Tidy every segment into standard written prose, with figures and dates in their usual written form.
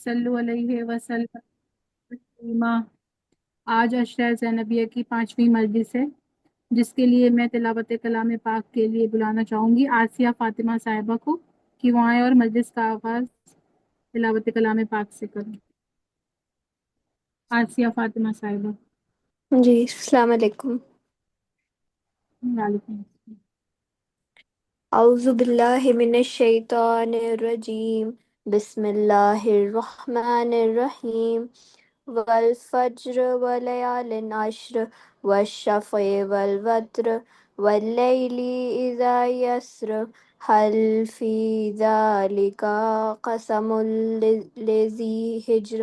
صلو علیہ وسلم تسلیما۔ آج عشرہ زینبیہ کی 5ویں مجلس ہے جس کے لیے میں تلاوت کلام پاک کے لیے بلانا چاہوں گی آسیہ فاطمہ صاحبہ کو کہ وہ آئیں اور مجلس کا آغاز تلاوت کلام پاک سے کریں۔ آسیہ فاطمہ صاحبہ۔ جی السلام علیکم۔ وعلیکم السلام۔ اعوذ باللہ من الشیطان الرجیم، بسم اللہ الرحمن الرحیم، والفجر ولیال عشر، والشفع والوتر، واللیل اذا یسر، هل فی ذلک قسم لذی حجر،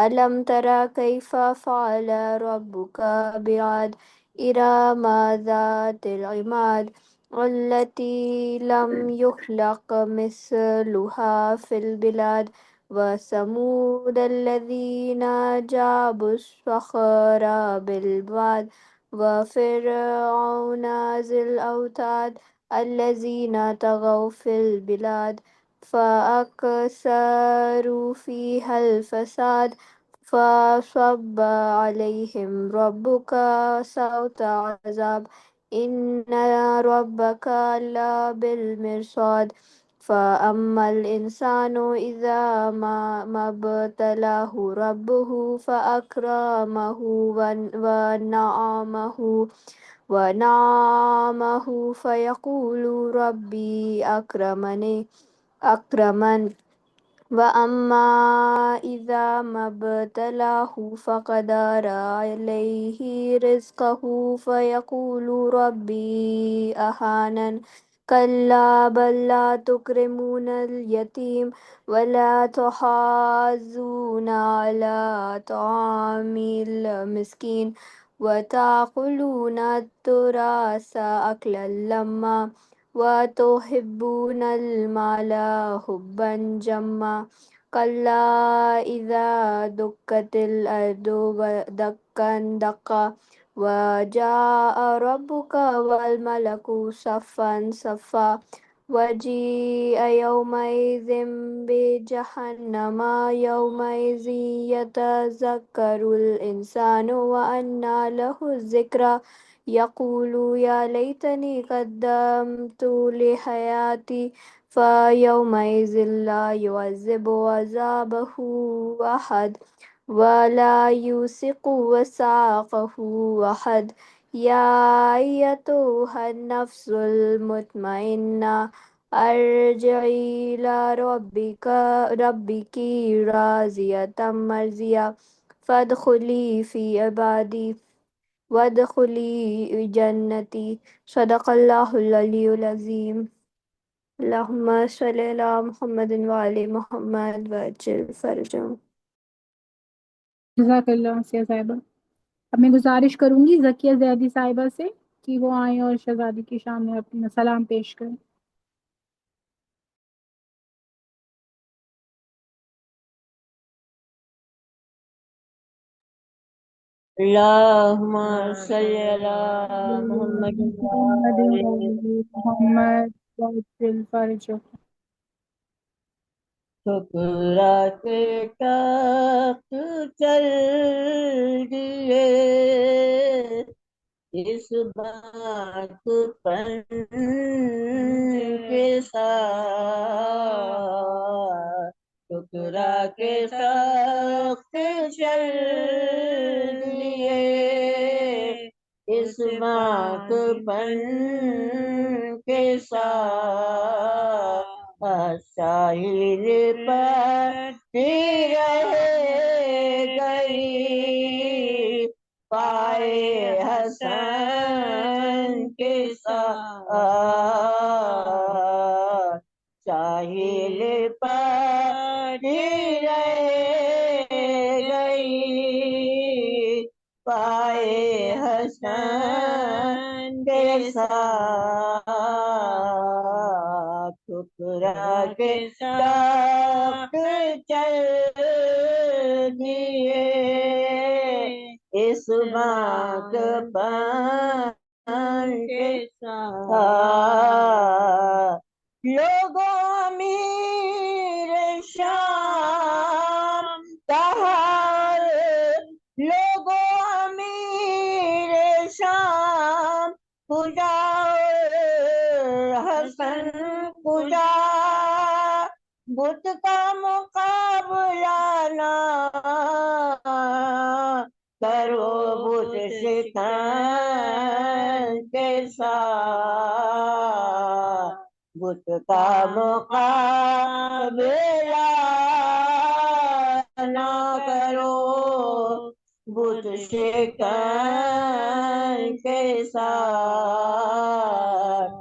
الم تر کیف فعل ربک بعاد، ارم ذات العماد، التي لم يخلق مثلها في البلاد، وثمود الذين جابوا الصخر بالواد، وفرعون ذي الأوتاد الذين طغوا في البلاد فأكثروا فيها الفساد، فصب عليهم ربك سوط عذاب، إن ربك لبالمرصاد، فأما الإنسان إذا ما ابتلاه ربه فأكرمه ونعمه فيقول ربي أكرمن، وأما إذا ما ابتلاه فقدر عليه رزقه فيقول ربي أهانن، كلا بل لا تكرمون اليتيم ولا تحاضون على طعام المسكين، وتأكلون التراث أكلا لما، وتحبون المال حبا جما، كلا إذا دكت الأرض دكا دكا، وجاء ربك والملك صفا صفا، وجيء يومئذ بجهنم، يومئذ يتذكر الإنسان وأنى له الذكرى، يقول يا ليتني قدمت لحياتي، فيومئذ لا يعذب عذابه أحد ولا يوثق وثاقه أحد، يا أيتها النفس المطمئنة ارجعي إلى ربك راضية مرضية، فادخلي في عبادي وادخلی جنتی، صدق اللہ العلی العظیم۔ اللہم صلی علی محمد وعلی محمد وعجل فرجهم۔ جزاک اللہ آسیہ صاحبہ۔ اب میں گزارش کروں گی ذکیہ زیدی صاحبہ سے کہ وہ آئیں اور شہزادی کی شان میں اپنا سلام پیش کریں۔ اللهم صل على محمد محمد وعلی محمد وعجل فرجہ۔ ٹھکرا کے تخت چل دیے اس بات پر کے ساتھ، ٹھکرا کے تخت چل دیے اس بات پر کے ساتھ، ساحل پر رہ گئی پائے حسن کے ساتھ، ساحل پر رہ گئی پائے حسن کے ساتھ، ٹھکرا کے تخت چل دیے اس بات پر کے ساتھ، لوگوں امیر شام کجا حسن کجا بت کا مقابلہ نہ کرو بت شکن کے ساتھ بت کا مقابلہ نہ کرو بت شکن کے ساتھ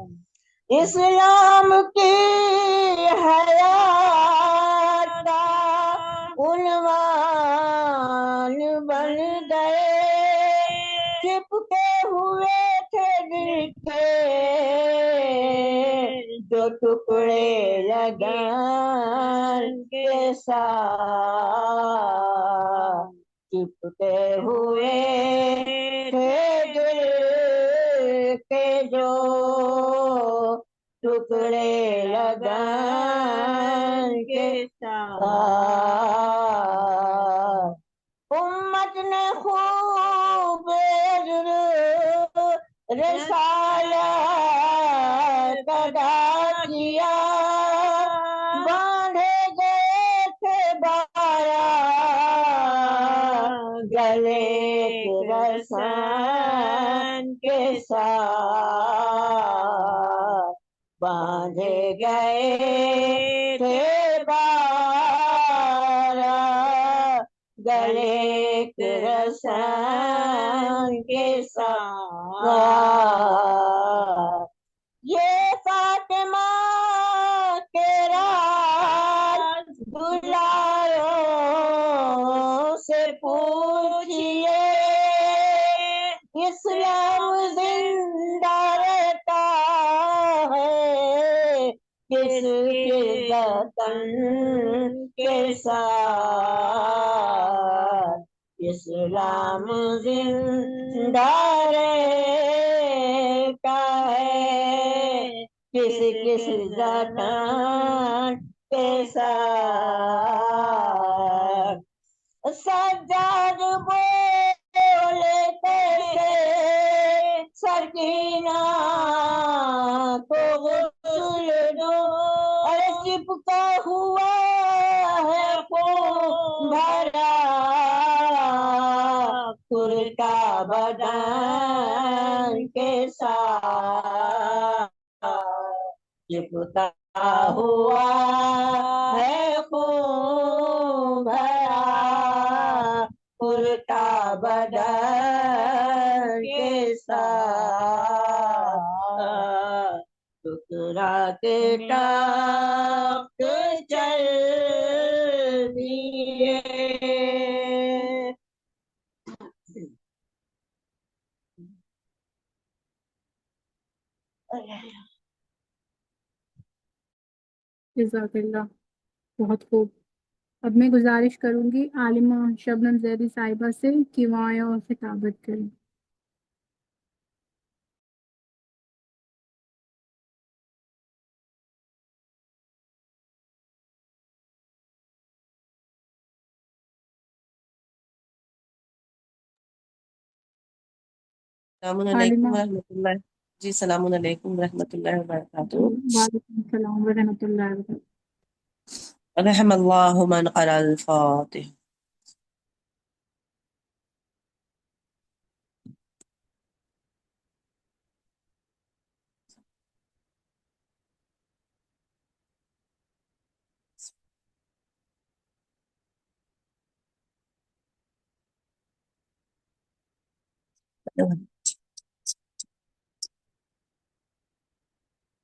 اسلام کی حیات کا عنوان بن گئے چپکے ہوئے تھے دل کے جو ٹکڑے لگن کے ساتھ چپکے ہوئے تھے دل کے جو ٹکڑے لگن کے ساتھ امت نے خوب رسالت ادا کیا باندھے گئے تھے بارہ گلے کے رسن کے ساتھ باندھے گئے تھے بارہ گلے کے رسن کے ساتھ یہ فاطمہ کے راز دلاروں سے پوچھئے اسلام زندہ رہتا ہے کس وطن کے ساتھ اسلام زندہ رہتا ہے کس وطن کے ساتھ سجاد بولے کیسے سکینہ کو غسل دو ارے چپکا ہوا ہے خون بھرا کرتا بدن کے ساتھ چپکا ہوا ہے خون بھرا کرتا بدن کے ساتھ ٹکرا کے ٹاپ چل دیے جزاک اللہ، بہت خوب۔ اب میں گزارش کروں گی عالمہ شبنم زیدی صاحبہ سے کہ وہ آئیں اور خطابت کریں۔ السلام علیکم عالمہ، ورحمۃ اللہ جی السلام علیکم ورحمۃ اللہ وبرکاتہ وعلیکم السلام ورحمۃ اللہ وبرکاتہ۔ رحم اللہ من قرأ الفاتح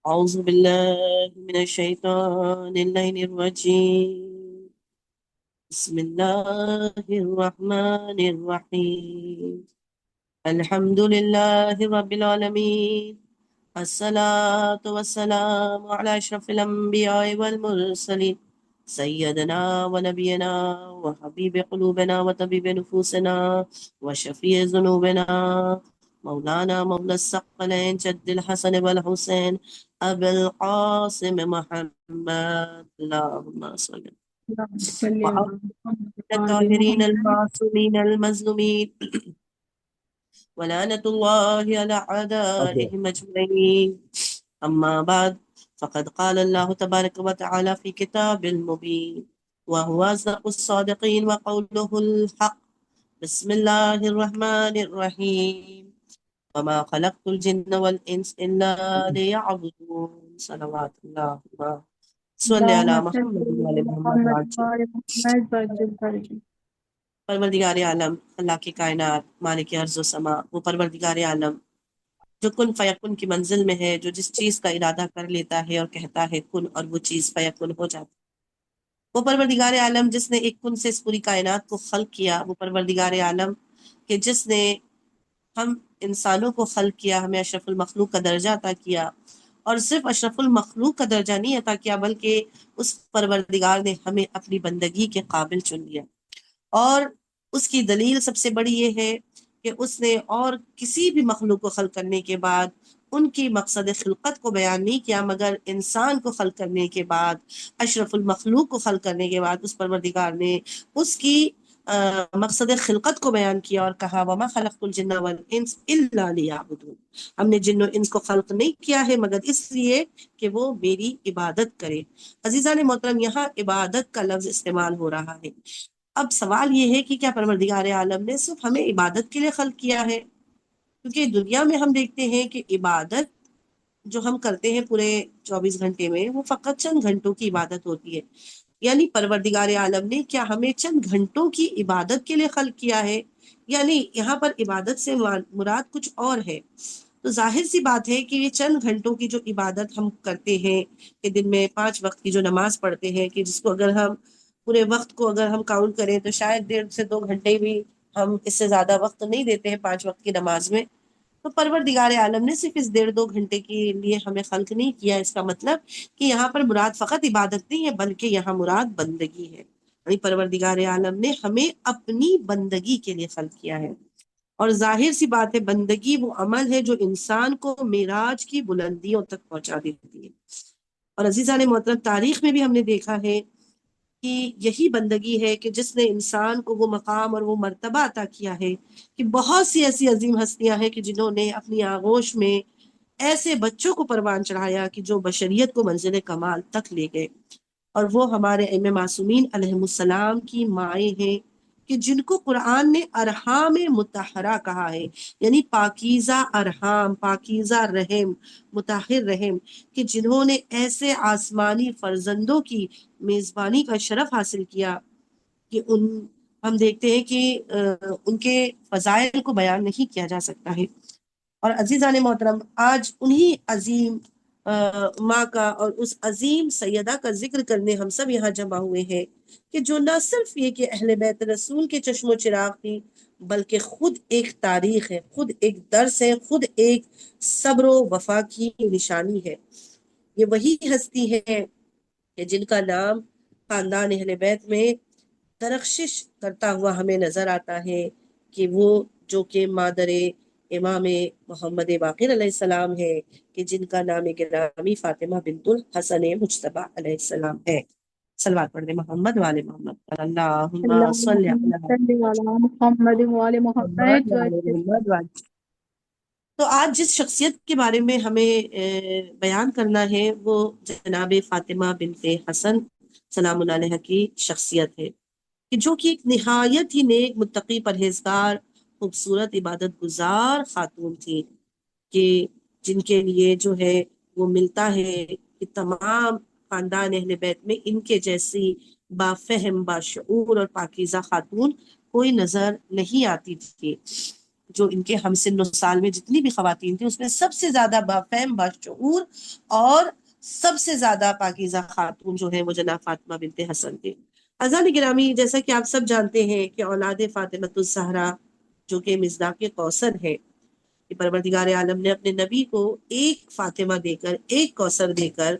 اعوذ باللہ من الشیطان اللعین الرجیم بسم اللہ الرحمن الرحیم الحمد للہ رب العالمین الصلاة والسلام على اشرف الانبیاء والمرسلین سیدنا ونبینا وحبیب قلوبنا وطبیب نفوسنا وشفیع ذنوبنا مولانا مولا الثقلین جد الحسن والحسین ابو القاسم محمد اللہم صلی اللہم صلی وعلى علی محمد وعلی الطاہرین محمد۔ المعصومین المظلومین ولعنة الله على أعدائهم أجمعين. أما بعد، فقد قال الله تبارك وتعالى في كتاب المبين وهو أصدق الصادقين وقوله الحق. بسم الله الرحمن الرحيم. وما خلقت الجن والإنس إلا ليعبدون. صلوات الله صلی علی اللهم صل محمد وعلی على محمد محمد وعلی. وعلى محمد وعجل فرجه. پروردگار عالم، اللہ کی کائنات، مالک ارض و سما، وہ پروردگار عالم جو کن فیکن کی منزل میں ہے، جو جس چیز کا ارادہ کر لیتا ہے اور کہتا ہے کن، اور وہ چیز فیکن ہو جاتی ہے۔ وہ پروردگار عالم جس نے ایک کن سے اس پوری کائنات کو خلق کیا، وہ پروردگار عالم کہ جس نے ہم انسانوں کو خلق کیا، ہمیں اشرف المخلوق کا درجہ عطا کیا، اور صرف اشرف المخلوق کا درجہ نہیں عطا کیا بلکہ اس پروردگار نے ہمیں اپنی بندگی کے قابل چن لیا۔ اور اس کی دلیل سب سے بڑی یہ ہے کہ اس نے اور کسی بھی مخلوق کو خلق کرنے کے بعد ان کی مقصد خلقت کو بیان نہیں کیا، مگر انسان کو خلق کرنے کے بعد، اشرف المخلوق کو خلق کرنے کے بعد اس پروردگار نے اس کی مقصد خلقت کو بیان کیا اور کہا وَمَا خَلَقْتُ الْجِنَّ وَالْإِنسَ إِلَّا لِيَعْبُدُونِ۔ ہم نے جن و انس کو خلق نہیں کیا ہے مگر اس لیے کہ وہ میری عبادت کرے۔ عزیزان محترم، یہاں عبادت کا لفظ استعمال ہو رہا ہے۔ اب سوال یہ ہے کہ کیا پروردگار عالم نے صرف ہمیں عبادت کے لیے خلق کیا ہے؟ کیونکہ دنیا میں ہم دیکھتے ہیں کہ عبادت جو ہم کرتے ہیں پورے 24 گھنٹے میں، وہ فقط چند گھنٹوں کی عبادت ہوتی ہے۔ یعنی پروردگار عالم نے کیا ہمیں چند گھنٹوں کی عبادت کے لیے خلق کیا ہے؟ یعنی یہاں پر عبادت سے مراد کچھ اور ہے۔ تو ظاہر سی بات ہے کہ یہ چند گھنٹوں کی جو عبادت ہم کرتے ہیں، کہ دن میں 5 وقت کی جو نماز پڑھتے ہیں، کہ جس کو اگر ہم پورے وقت کو اگر ہم کاؤنٹ کریں تو شاید 1.5 سے 2 گھنٹے بھی ہم اس سے زیادہ وقت نہیں دیتے ہیں 5 وقت کی نماز میں۔ تو پروردگار عالم نے صرف اس 1.5-2 گھنٹے کے لیے ہمیں خلق نہیں کیا۔ اس کا مطلب کہ یہاں پر مراد فقط عبادت نہیں ہے بلکہ یہاں مراد بندگی ہے۔ یعنی پروردگار عالم نے ہمیں اپنی بندگی کے لیے خلق کیا ہے۔ اور ظاہر سی بات ہے، بندگی وہ عمل ہے جو انسان کو معراج کی بلندیوں تک پہنچا دیتی ہے۔ اور عزیزان محترم، تاریخ میں بھی ہم نے دیکھا ہے کہ یہی بندگی ہے کہ جس نے انسان کو وہ مقام اور وہ مرتبہ عطا کیا ہے کہ بہت سی ایسی عظیم ہستیاں ہیں کہ جنہوں نے اپنی آغوش میں ایسے بچوں کو پروان چڑھایا کہ جو بشریت کو منزل کمال تک لے گئے۔ اور وہ ہمارے ائمہ معصومین علیہم السلام کی مائیں ہیں کہ جن کو قرآن نے ارحام مطہرہ کہا ہے، یعنی پاکیزہ ارحام، پاکیزہ رحم، مطہر رحم، کہ جنہوں نے ایسے آسمانی فرزندوں کی میزبانی کا شرف حاصل کیا کہ ہم دیکھتے ہیں کہ ان کے فضائل کو بیان نہیں کیا جا سکتا ہے۔ اور عزیزان محترم، آج انہی عظیم ماں کا اور اس عظیم سیدہ کا ذکر کرنے ہم سب یہاں جمع ہوئے ہیں کہ جو نہ صرف یہ کہ اہل بیت رسول کے چشم و چراغ تھی بلکہ خود ایک تاریخ ہے، خود ایک درس ہے، خود ایک صبر و وفا کی نشانی ہے۔ یہ وہی ہستی ہے کہ جن کا نام خاندان اہل بیت میں درخشش کرتا ہوا ہمیں نظر آتا ہے کہ وہ جو کہ مادر امام محمد باقر علیہ السلام ہے، کہ جن کا نام گرامی فاطمہ بنت الحسن مجتبی علیہ السلام ہے۔ صلوات پڑھ دیں محمد وعلى محمد، اللہم صلی اللهم علی صل على محمد وعلى محمد وعجل. محمد۔ تو آج جس شخصیت کے بارے میں ہمیں بیان کرنا ہے وہ جناب فاطمہ بنت حسن سلام اللہ علیہ کی شخصیت ہے، کہ جو کہ ایک نہایت ہی نیک، متقی، پرہیزگار، خوبصورت، عبادت گزار خاتون تھی، کہ جن کے لیے جو ہے وہ ملتا ہے کہ تمام خاندان اہل بیت میں ان کے جیسی بافہم، باشعور اور پاکیزہ خاتون کوئی نظر نہیں آتی تھی۔ جو ان کے ہم سن و سال میں جتنی بھی خواتین تھیں اس میں سب سے زیادہ بافہم، باشعور اور سب سے زیادہ پاکیزہ خاتون جو ہے وہ جناب فاطمہ بنت حسن تھی۔ اذان گرامی، جیسا کہ آپ سب جانتے ہیں کہ اولاد فاطمۃ الزہرا جو کہ مصداق کوثر ہے، کہ پروردگار عالم نے اپنے نبی کو ایک فاطمہ دے کر، ایک کوثر دے کر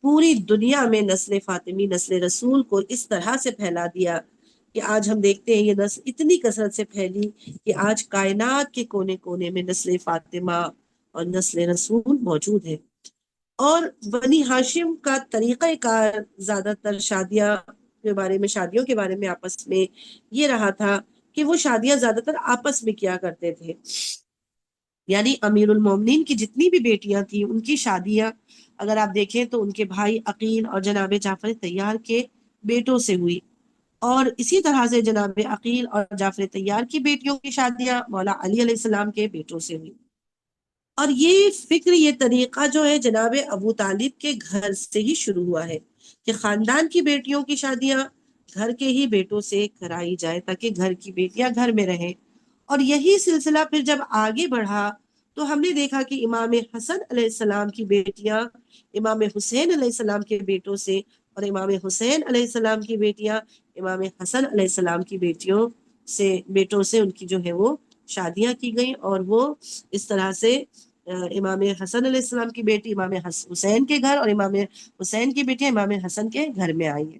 پوری دنیا میں نسل فاطمی، نسل رسول کو اس طرح سے پھیلا دیا کہ آج ہم دیکھتے ہیں یہ نسل اتنی کثرت سے پھیلی کہ آج کائنات کے کونے کونے میں نسل فاطمہ اور نسل رسول موجود ہے۔ اور بنی ہاشم کا طریقہ کار زیادہ تر شادیوں کے بارے میں آپس میں یہ رہا تھا کہ وہ شادیاں زیادہ تر آپس میں کیا کرتے تھے، یعنی امیر المومنین کی جتنی بھی بیٹیاں تھیں ان کی شادیاں اگر آپ دیکھیں تو ان کے بھائی عقیل اور جناب جعفر طیار کے بیٹوں سے ہوئی، اور اسی طرح سے جناب عقیل اور جعفر طیار کی بیٹیوں کی شادیاں مولا علی علیہ السلام کے بیٹوں سے ہوئی۔ اور یہ فکر، یہ طریقہ جو ہے جناب ابو طالب کے گھر سے ہی شروع ہوا ہے کہ خاندان کی بیٹیوں کی شادیاں گھر کے ہی بیٹوں سے کرائی جائے تاکہ گھر کی بیٹیاں گھر میں رہیں۔ اور یہی سلسلہ پھر جب آگے بڑھا تو ہم نے دیکھا کہ امام حسن علیہ السلام کی بیٹیاں امام حسین علیہ السلام کے بیٹوں سے، اور امام حسین علیہ السلام کی بیٹیاں امام حسن علیہ السلام کی بیٹوں سے ان کی جو ہے وہ شادیاں کی گئیں، اور وہ اس طرح سے امام حسن علیہ السلام کی بیٹی امام حسین کے گھر اور امام حسین کی بیٹی امام حسن کے گھر میں آئی ہیں۔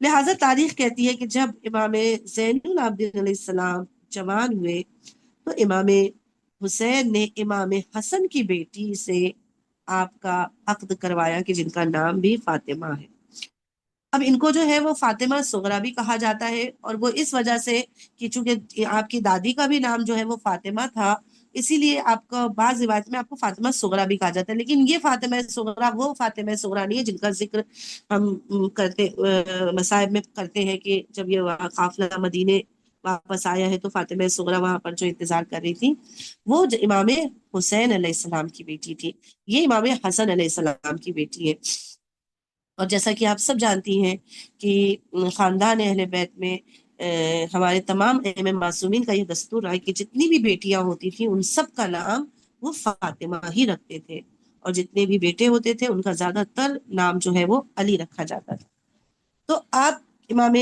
لہٰذا تاریخ کہتی ہے کہ جب امام زین العابدین علیہ السلام جوان ہوئے تو امام حسین نے امام حسن کی بیٹی سے آپ کا عقد کروایا کہ جن کا نام بھی فاطمہ ہے۔ اب ان کو جو ہے وہ فاطمہ صغرا بھی کہا جاتا ہے، اور وہ اس وجہ سے کہ چونکہ آپ کی دادی کا بھی نام جو ہے وہ فاطمہ تھا، اسی لیے آپ کو بعض روایت میں آپ کو فاطمہ صغرا بھی کہا جاتا ہے۔ لیکن یہ فاطمہ صغرا وہ فاطمہ صغرا نہیں ہے جن کا ذکر ہم کرتے مصائب میں کرتے ہیں کہ جب یہ قافلہ مدینے واپس آیا ہے تو فاطمہ صغرا وہاں پر جو انتظار کر رہی تھی وہ امام حسین علیہ السلام کی بیٹی تھی، یہ امام حسن علیہ السلام کی بیٹی ہے۔ اور جیسا کہ آپ سب جانتی ہیں کہ خاندان اہل بیت میں ہمارے تمام ائمہ معصومین کا یہ دستور ہے کہ جتنی بھی بیٹیاں ہوتی تھیں ان سب کا نام وہ فاطمہ ہی رکھتے تھے، اور جتنے بھی بیٹے ہوتے تھے ان کا زیادہ تر نام جو ہے وہ علی رکھا جاتا تھا۔ تو آپ امام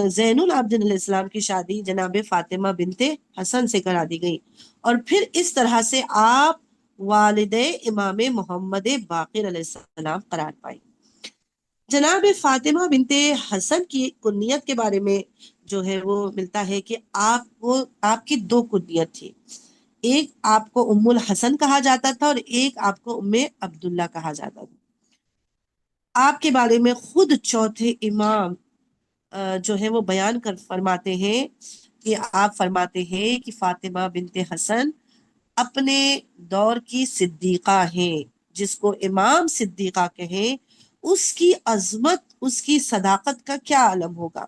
زین العابدین علیہ السلام کی شادی جناب فاطمہ بنت حسن سے کرا دی گئی، اور پھر اس طرح سے آپ والد امام محمد باقر علیہ السلام قرار پائیں۔ جناب فاطمہ بنت حسن کی کنیت کے بارے میں جو ہے وہ ملتا ہے کہ آپ کی دو کنیت تھی، ایک آپ کو ام الحسن کہا جاتا تھا اور ایک آپ کو ام عبداللہ کہا جاتا تھا۔ آپ کے بارے میں خود چوتھے امام جو ہے وہ بیان کر فرماتے ہیں کہ آپ فرماتے ہیں کہ فاطمہ بنت حسن اپنے دور کی صدیقہ ہیں، جس کو امام صدیقہ کہیں، اس کی عظمت، اس کی صداقت کا کیا عالم ہوگا۔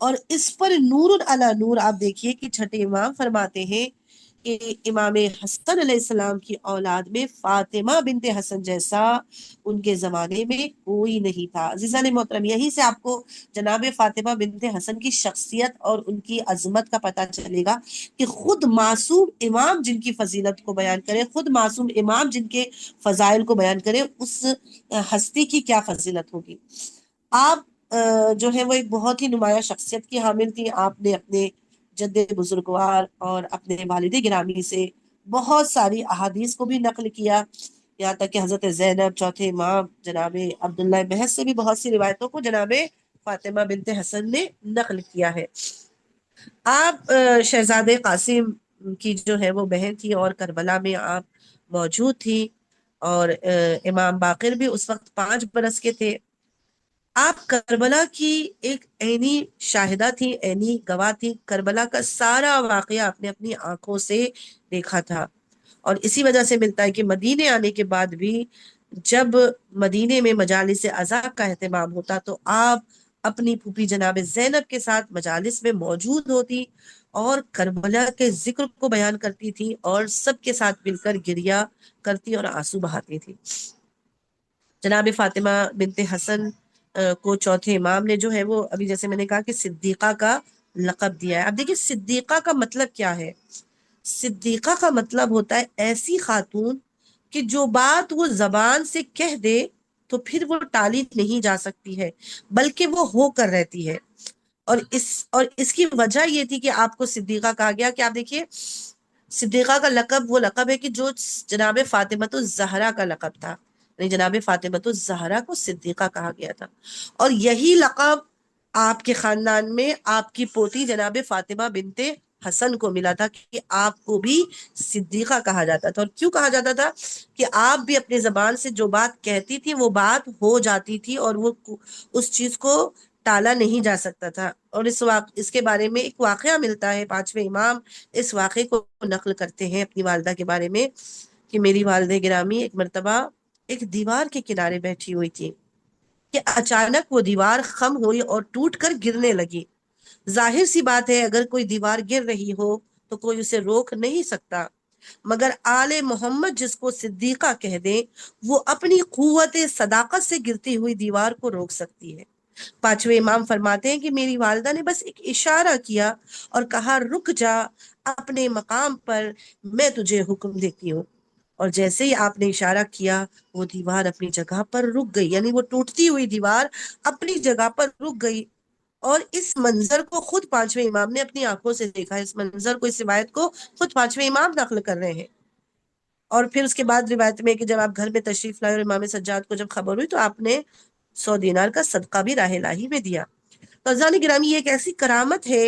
اور اس پر نور علی نور آپ دیکھیے کہ چھٹے امام فرماتے ہیں کہ امام حسن علیہ السلام کی اولاد میں فاطمہ بنت حسن جیسا ان کے زمانے میں کوئی نہیں تھا۔ عزیزان محترم، یہیں سے آپ کو جناب فاطمہ بنت حسن کی شخصیت اور ان کی عظمت کا پتہ چلے گا کہ خود معصوم امام جن کی فضیلت کو بیان کرے، خود معصوم امام جن کے فضائل کو بیان کرے، اس ہستی کی کیا فضیلت ہوگی۔ آپ جو ہے وہ ایک بہت ہی نمایاں شخصیت کی حامل تھی۔ آپ نے اپنے جد بزرگوار اور اپنے والد گرامی سے بہت ساری احادیث کو بھی نقل کیا، یہاں تک کہ حضرت زینب چوتھے امام جناب عبداللہ بحث سے بھی بہت سی روایتوں کو جناب فاطمہ بنت حسن نے نقل کیا ہے۔ آپ شہزادے قاسم کی جو ہے وہ بہن تھی اور کربلا میں آپ موجود تھی، اور امام باقر بھی اس وقت 5 برس کے تھے۔ آپ کربلا کی ایک عینی شاہدہ تھی، عینی گواہ تھی، کربلا کا سارا واقعہ آپ نے اپنی آنکھوں سے دیکھا تھا، اور اسی وجہ سے ملتا ہے کہ مدینے آنے کے بعد بھی جب مدینے میں مجالس عزا کا اہتمام ہوتا تو آپ اپنی پھوپھی جناب زینب کے ساتھ مجالس میں موجود ہوتی اور کربلا کے ذکر کو بیان کرتی تھی، اور سب کے ساتھ مل کر گریا کرتی اور آنسو بہاتی تھی۔ جناب فاطمہ بنت حسن کو چوتھے امام نے جو ہے وہ ابھی جیسے میں نے کہا کہ صدیقہ کا لقب دیا ہے۔ اب دیکھیے صدیقہ کا مطلب کیا ہے۔ صدیقہ کا مطلب ہوتا ہے ایسی خاتون کہ جو بات وہ زبان سے کہہ دے تو پھر وہ ٹالی نہیں جا سکتی ہے، بلکہ وہ ہو کر رہتی ہے۔ اور اس کی وجہ یہ تھی کہ آپ کو صدیقہ کہا گیا کہ آپ دیکھیے صدیقہ کا لقب وہ لقب ہے کہ جو جناب فاطمۃ الزہرا کا لقب تھا، یعنی جناب فاطمۃ الزہرا کو صدیقہ کہا گیا تھا، اور یہی لقب آپ کے خاندان میں آپ کی پوتی جناب فاطمہ بنت حسن کو ملا تھا کہ آپ کو بھی صدیقہ کہا جاتا تھا۔ اور کیوں کہا جاتا تھا؟ کہ آپ بھی اپنے زبان سے جو بات کہتی تھی وہ بات ہو جاتی تھی، اور وہ اس چیز کو ٹالا نہیں جا سکتا تھا۔ اور اس کے بارے میں ایک واقعہ ملتا ہے، پانچویں امام اس واقعے کو نقل کرتے ہیں اپنی والدہ کے بارے میں کہ میری والدہ گرامی ایک مرتبہ ایک دیوار کے کنارے بیٹھی ہوئی تھی کہ اچانک وہ دیوار خم ہوئی اور ٹوٹ کر گرنے لگی۔ ظاہر سی بات ہے اگر کوئی دیوار گر رہی ہو تو کوئی اسے روک نہیں سکتا، مگر آل محمد جس کو صدیقہ کہہ دیں وہ اپنی قوت صداقت سے گرتی ہوئی دیوار کو روک سکتی ہے۔ پانچویں امام فرماتے ہیں کہ میری والدہ نے بس ایک اشارہ کیا اور کہا رک جا اپنے مقام پر، میں تجھے حکم دیتی ہوں۔ اور جیسے ہی آپ نے اشارہ کیا وہ دیوار اپنی جگہ پر رک گئی، یعنی وہ ٹوٹتی ہوئی دیوار اپنی جگہ پر رک گئی۔ اور اس منظر کو خود پانچویں امام نے اپنی آنکھوں سے دیکھا، اس منظر کو، اس روایت کو خود پانچویں امام نقل کر رہے ہیں۔ اور پھر اس کے بعد روایت میں کہ جب آپ گھر میں تشریف لائے اور امام سجاد کو جب خبر ہوئی تو آپ نے 100 دینار کا صدقہ بھی راہ الہی میں دیا۔ تو عزیزان گرامی، یہ ایک ایسی کرامت ہے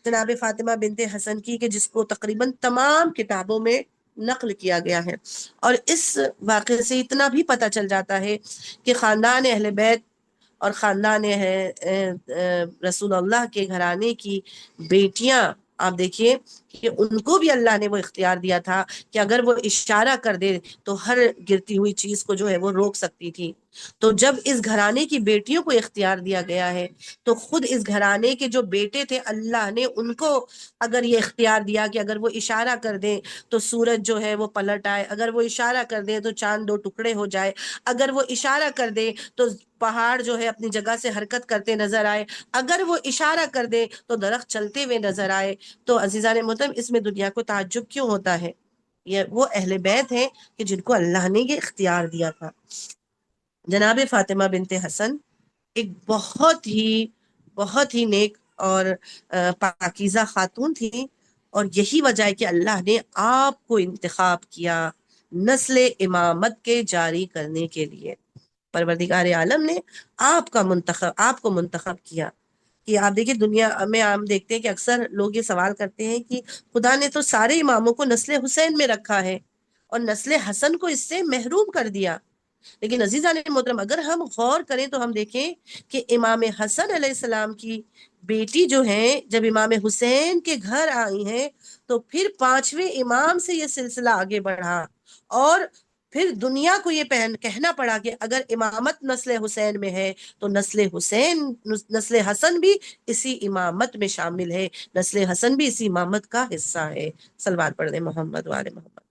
جناب فاطمہ بنت حسن کی کہ جس کو تقریباً تمام کتابوں میں نقل کیا گیا ہے۔ اور اس واقعے سے اتنا بھی پتہ چل جاتا ہے کہ خاندان اہل بیت اور خاندان رسول اللہ کے گھرانے کی بیٹیاں، آپ دیکھیے کہ ان کو بھی اللہ نے وہ اختیار دیا تھا کہ اگر وہ اشارہ کر دے تو ہر گرتی ہوئی چیز کو جو ہے وہ روک سکتی تھی۔ تو جب اس گھرانے کی بیٹیوں کو اختیار دیا گیا ہے تو خود اس گھرانے کے جو بیٹے تھے اللہ نے ان کو اگر یہ اختیار دیا کہ اگر وہ اشارہ کر دیں تو سورج جو ہے وہ پلٹ آئے، اگر وہ اشارہ کر دیں تو چاند 2 ٹکڑے ہو جائے، اگر وہ اشارہ کر دیں تو پہاڑ جو ہے اپنی جگہ سے حرکت کرتے نظر آئے، اگر وہ اشارہ کر دیں تو درخت چلتے ہوئے نظر آئے۔ تو عزیزان محترم، اس میں دنیا کو تعجب کیوں ہوتا ہے؟ یہ وہ اہل بیت ہیں کہ جن کو اللہ نے یہ اختیار دیا تھا۔ جناب فاطمہ بنت حسن ایک بہت ہی نیک اور پاکیزہ خاتون تھی، اور یہی وجہ ہے کہ اللہ نے آپ کو انتخاب کیا نسل امامت کے جاری کرنے کے لیے۔ پروردگار عالم نے آپ کو منتخب کیا کہ آپ دیکھیں دنیا میں ہم دیکھتے ہیں کہ اکثر لوگ یہ سوال کرتے ہیں کہ خدا نے تو سارے اماموں کو نسل حسین میں رکھا ہے اور نسل حسن کو اس سے محروم کر دیا۔ لیکن عزیزان محترم، اگر ہم غور کریں تو ہم دیکھیں کہ امام حسن علیہ السلام کی بیٹی جو ہیں جب امام حسین کے گھر آئی ہیں تو پھر پانچویں امام سے یہ سلسلہ آگے بڑھا، اور پھر دنیا کو یہ کہنا پڑا کہ اگر امامت نسل حسین میں ہے تو نسل حسن بھی اسی امامت میں شامل ہے، نسل حسن بھی اسی امامت کا حصہ ہے۔ صلوات پڑھ دیں محمد وآل محمد۔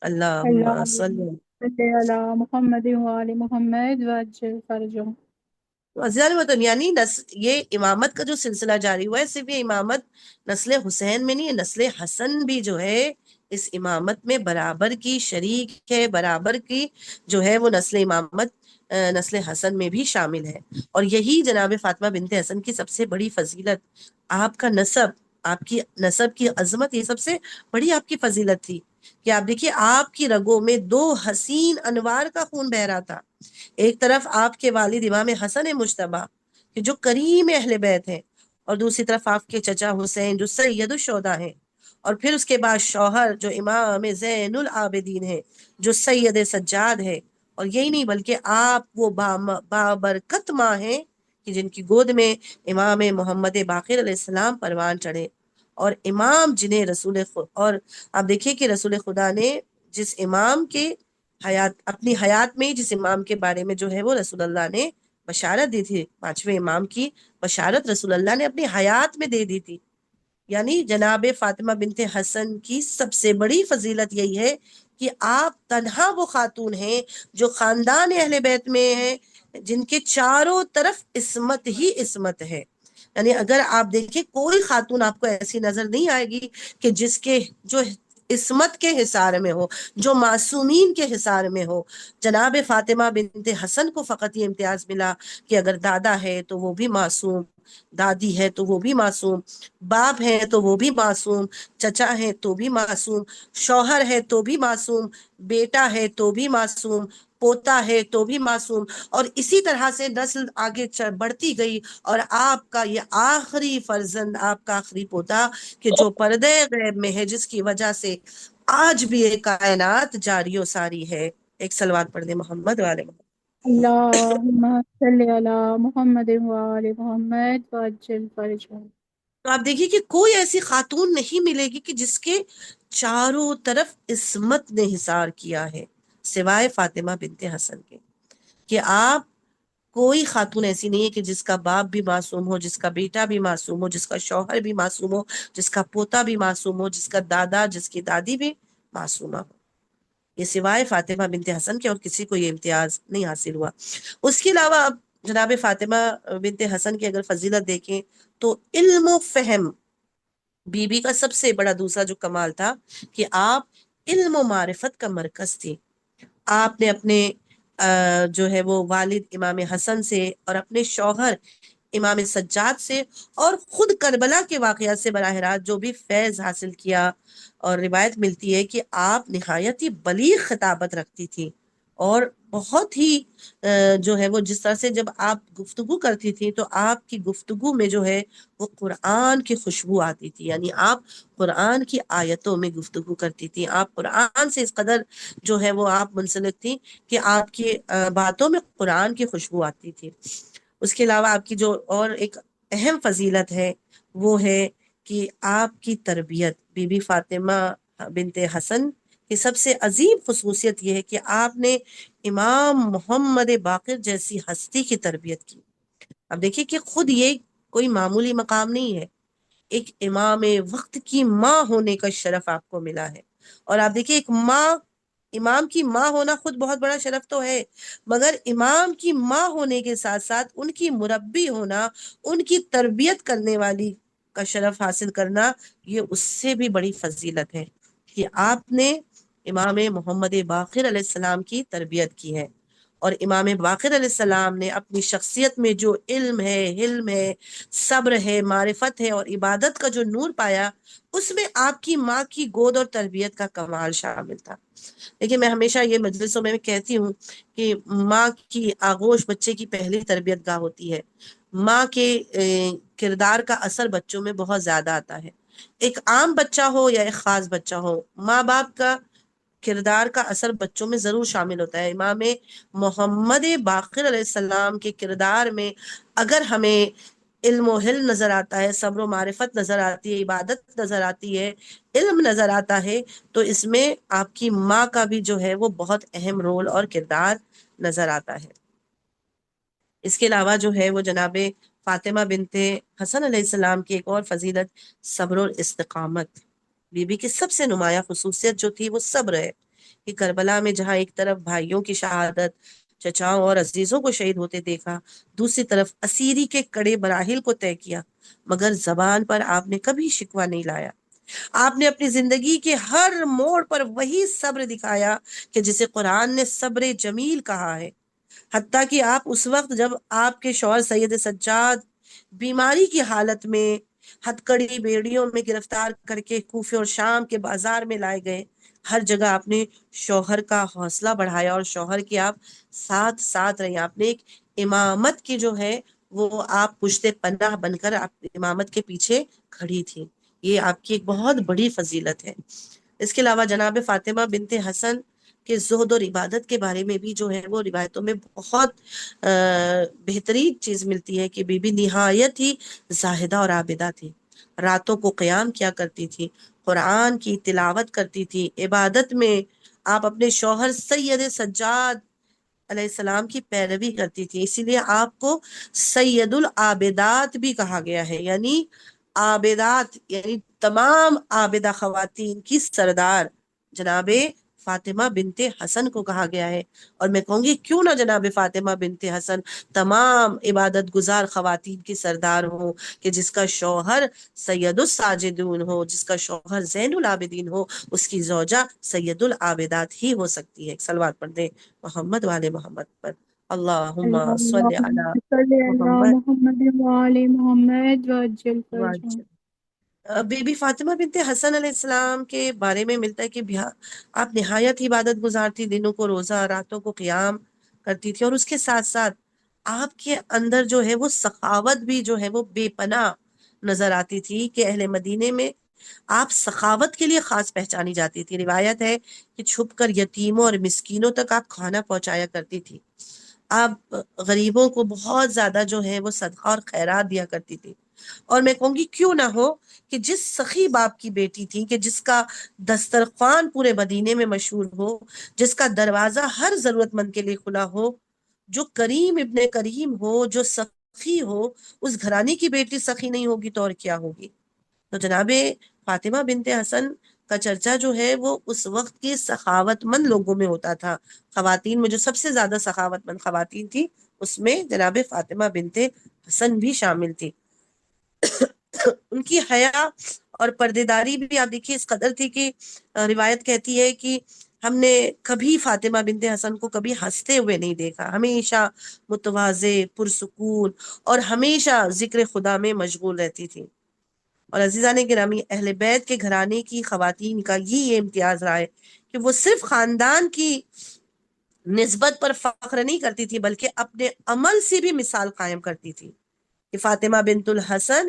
اللہم صلی صلی علی محمد وآل محمد وعجل فرجهم۔ عزیزان محترم، یعنی یہ امامت کا جو سلسلہ جاری ہوا ہے صرف یہ امامت نسل حسین میں نہیں ہے، نسل حسن بھی جو ہے اس امامت میں برابر کی شریک ہے، برابر کی جو ہے وہ نسل امامت نسل حسن میں بھی شامل ہے۔ اور یہی جناب فاطمہ بنت حسن کی سب سے بڑی فضیلت، آپ کا نسب، آپ کی نسب کی عظمت، یہ سب سے بڑی آپ کی فضیلت تھی کہ آپ دیکھیے آپ کی رگوں میں 2 حسین انوار کا خون بہ رہا تھا۔ ایک طرف آپ کے والد امام حسن مجتبی کہ جو کریم اہل بیت ہیں، اور دوسری طرف آپ کے چچا حسین جو سید الشہداء ہیں، اور پھر اس کے بعد شوہر جو امام زین العابدین ہیں جو سید سجاد ہے، اور یہی نہیں بلکہ آپ وہ بابرکت ماں ہیں کہ جن کی گود میں امام محمد باقر علیہ السلام پروان چڑھے، اور امام جنہیں اور آپ دیکھیے کہ رسول خدا نے جس امام کے اپنی حیات میں جس امام کے بارے میں جو ہے وہ رسول اللہ نے بشارت دی تھی، پانچویں امام کی بشارت رسول اللہ نے اپنی حیات میں دے دی تھی۔ یعنی جناب فاطمہ بنت حسن کی سب سے بڑی فضیلت یہی ہے کہ آپ تنہا وہ خاتون ہیں جو خاندان اہل بیت میں ہیں جن کے چاروں طرف عصمت ہی عصمت ہے۔ یعنی اگر آپ دیکھیں کوئی خاتون آپ کو ایسی نظر نہیں آئے گی کہ جس کے جو عصمت کے حصار میں ہو، جو معصومین کے حصار میں ہو۔ جناب فاطمہ بنت حسن کو فقط یہ امتیاز ملا کہ اگر دادا ہے تو وہ بھی معصوم، دادی ہے تو وہ بھی معصوم، باپ ہے تو وہ بھی معصوم، چچا ہے تو بھی معصوم، شوہر ہے تو بھی معصوم، بیٹا ہے تو بھی معصوم، پوتا ہے تو بھی معصوم، اور اسی طرح سے نسل آگے بڑھتی گئی، اور آپ کا یہ آخری فرزند، آپ کا آخری پوتا کہ جو پردے غیب میں ہے، جس کی وجہ سے آج بھی یہ کائنات جاری و ساری ہے۔ ایک صلوات پڑھ دیں محمد والے محمد۔ اللهم صل علی محمد وآل محمد وعجل فرجهم۔ تو آپ دیکھیے کہ کوئی ایسی خاتون نہیں ملے گی کہ جس کے چاروں طرف عصمت نے حصار کیا ہے سوائے فاطمہ بنت حسن کے، کہ آپ کوئی خاتون ایسی نہیں ہے کہ جس کا باپ بھی معصوم ہو، جس کا بیٹا بھی معصوم ہو، جس کا شوہر بھی معصوم ہو، جس کا پوتا بھی معصوم ہو، جس کا دادا جس کی دادی بھی معصومہ ہو، یہ سوائے فاطمہ بنت حسن کے اور کسی کو یہ امتیاز نہیں حاصل ہوا۔ اس کے علاوہ اب جناب فاطمہ بنت حسن کی اگر فضیلت دیکھیں تو علم و فہم بی بی کا سب سے بڑا دوسرا جو کمال تھا کہ آپ علم و معرفت کا مرکز تھی۔ آپ نے اپنے جو ہے وہ والد امام حسن سے اور اپنے شوہر امام سجاد سے اور خود کربلا کے واقعات سے براہ راست جو بھی فیض حاصل کیا، اور روایت ملتی ہے کہ آپ نہایت ہی بلیغ خطابت رکھتی تھی اور بہت ہی جو ہے وہ جس طرح سے جب آپ گفتگو کرتی تھی تو آپ کی گفتگو میں جو ہے وہ قرآن کی خوشبو آتی تھی، یعنی آپ قرآن کی آیتوں میں گفتگو کرتی تھی، آپ قرآن سے اس قدر جو ہے وہ آپ منسلک تھی کہ آپ کی باتوں میں قرآن کی خوشبو آتی تھی۔ اس کے علاوہ آپ کی جو اور ایک اہم فضیلت ہے وہ ہے کہ آپ کی تربیت بی بی فاطمہ بنت حسن کی سب سے عظیم خصوصیت یہ ہے کہ آپ نے امام محمد باقر جیسی ہستی کی تربیت کی۔ اب دیکھیے کہ خود یہ کوئی معمولی مقام نہیں ہے، ایک امام وقت کی ماں ہونے کا شرف آپ کو ملا ہے۔ اور آپ دیکھیے ایک ماں، امام کی ماں ہونا خود بہت بڑا شرف تو ہے، مگر امام کی ماں ہونے کے ساتھ ساتھ ان کی مربی ہونا، ان کی تربیت کرنے والی کا شرف حاصل کرنا، یہ اس سے بھی بڑی فضیلت ہے کہ آپ نے امام محمد باقر علیہ السلام کی تربیت کی ہے۔ اور امام باقر علیہ السلام نے اپنی شخصیت میں جو علم ہے، حلم ہے، صبر ہے، معرفت ہے اور عبادت کا جو نور پایا، اس میں آپ کی ماں کی گود اور تربیت کا کمال شامل تھا۔ لیکن میں ہمیشہ یہ مجلسوں میں کہتی ہوں کہ ماں کی آغوش بچے کی پہلی تربیت گاہ ہوتی ہے۔ ماں کے کردار کا اثر بچوں میں بہت زیادہ آتا ہے، ایک عام بچہ ہو یا ایک خاص بچہ ہو، ماں باپ کا کردار کا اثر بچوں میں ضرور شامل ہوتا ہے۔ امام محمد باقر علیہ السلام کے کردار میں اگر ہمیں علم و حلم نظر آتا ہے، صبر و معرفت نظر آتی ہے، عبادت نظر آتی ہے، علم نظر آتا ہے، تو اس میں آپ کی ماں کا بھی جو ہے وہ بہت اہم رول اور کردار نظر آتا ہے۔ اس کے علاوہ جو ہے وہ جناب فاطمہ بنت حسن علیہ السلام کی ایک اور فضیلت صبر اور استقامت۔ بی بی کی سب سے نمایاں خصوصیت جو تھی وہ صبر ہے کہ کربلا میں جہاں ایک طرف بھائیوں کی شہادت، چچاؤں اور عزیزوں کو شہید ہوتے دیکھا، دوسری طرف اسیری کے کڑے مراحل کو طے کیا، مگر زبان پر آپ نے کبھی شکوہ نہیں لایا۔ آپ نے اپنی زندگی کے ہر موڑ پر وہی صبر دکھایا کہ جسے قرآن نے صبر جمیل کہا ہے۔ حتیٰ کہ آپ اس وقت جب آپ کے شوہر سید سجاد بیماری کی حالت میں ہتکڑی بیڑیوں میں گرفتار کر کے کوفے اور شام کے بازار میں لائے گئے، ہر جگہ آپ نے شوہر کا حوصلہ بڑھایا اور شوہر کی آپ ساتھ ساتھ رہی۔ آپ نے ایک امامت کی جو ہے وہ آپ پشتے پناہ بن کر آپ امامت کے پیچھے کھڑی تھی، یہ آپ کی ایک بہت بڑی فضیلت ہے۔ اس کے علاوہ جناب فاطمہ بنت حسن کے زہد اور عبادت کے بارے میں بھی جو ہے وہ روایتوں میں بہت بہترین چیز ملتی ہے کہ بی بی نہایت ہی زاہدہ اور عابدہ تھی، راتوں کو قیام کیا کرتی تھی، قرآن کی تلاوت کرتی تھی، عبادت میں آپ اپنے شوہر سید سجاد علیہ السلام کی پیروی کرتی تھی، اسی لیے آپ کو سید العابدات بھی کہا گیا ہے، یعنی عابدات یعنی تمام عابدہ خواتین کی سردار جناب فاطمہ بنت حسن کو کہا گیا ہے۔ اور میں کہوں گی کیوں نہ جناب فاطمہ بنت حسن تمام عبادت گزار خواتین کی سردار ہوں، کہ جس کا شوہر سید الساجدون ہو، جس کا شوہر زین العابدین ہو، اس کی زوجہ سید العابدات ہی ہو سکتی ہے۔ صلوات پڑھ دیں محمد والے محمد پر۔ اللہم صلی اللهم علی صل على محمد محمد وآل محمد وعجل فرجهم۔ بی بی فاطمہ بنت حسن علیہ السلام کے بارے میں ملتا ہے کہ آپ نہایت عبادت گزار تھی، دنوں کو روزہ، راتوں کو قیام کرتی تھی، اور اس کے ساتھ ساتھ آپ کے اندر جو ہے وہ سخاوت بھی جو ہے وہ بے پناہ نظر آتی تھی کہ اہل مدینے میں آپ سخاوت کے لیے خاص پہچانی جاتی تھی۔ روایت ہے کہ چھپ کر یتیموں اور مسکینوں تک آپ کھانا پہنچایا کرتی تھی۔ آپ غریبوں کو بہت زیادہ جو ہے وہ صدقہ اور خیرات دیا کرتی تھی. اور میں کہوں گی کیوں نہ ہو کہ جس سخی باپ کی بیٹی تھی کہ جس کا دسترخوان پورے مدینے میں مشہور ہو، جس کا دروازہ ہر ضرورت مند کے لیے کھلا ہو، جو کریم ابن کریم ہو، جو سخی ہو، اس گھرانے کی بیٹی سخی نہیں ہوگی تو اور کیا ہوگی. تو جناب فاطمہ بنت حسن کا چرچا جو ہے وہ اس وقت کے سخاوت مند لوگوں میں ہوتا تھا. خواتین میں جو سب سے زیادہ سخاوت مند خواتین تھی اس میں جناب فاطمہ بنت حسن بھی شامل تھی. ان کی حیا اور پردے داری بھی آپ دیکھیے اس قدر تھی کہ روایت کہتی ہے کہ ہم نے کبھی فاطمہ بنت حسن کو کبھی ہنستے ہوئے نہیں دیکھا. ہمیشہ متواضع، پرسکون اور ہمیشہ ذکر خدا میں مشغول رہتی تھی. اور عزیزان گرامی، اہل بیت کے گھرانے کی خواتین کا یہ امتیاز رہا ہے کہ وہ صرف خاندان کی نسبت پر فخر نہیں کرتی تھی بلکہ اپنے عمل سے بھی مثال قائم کرتی تھی. کہ فاطمہ بنت الحسن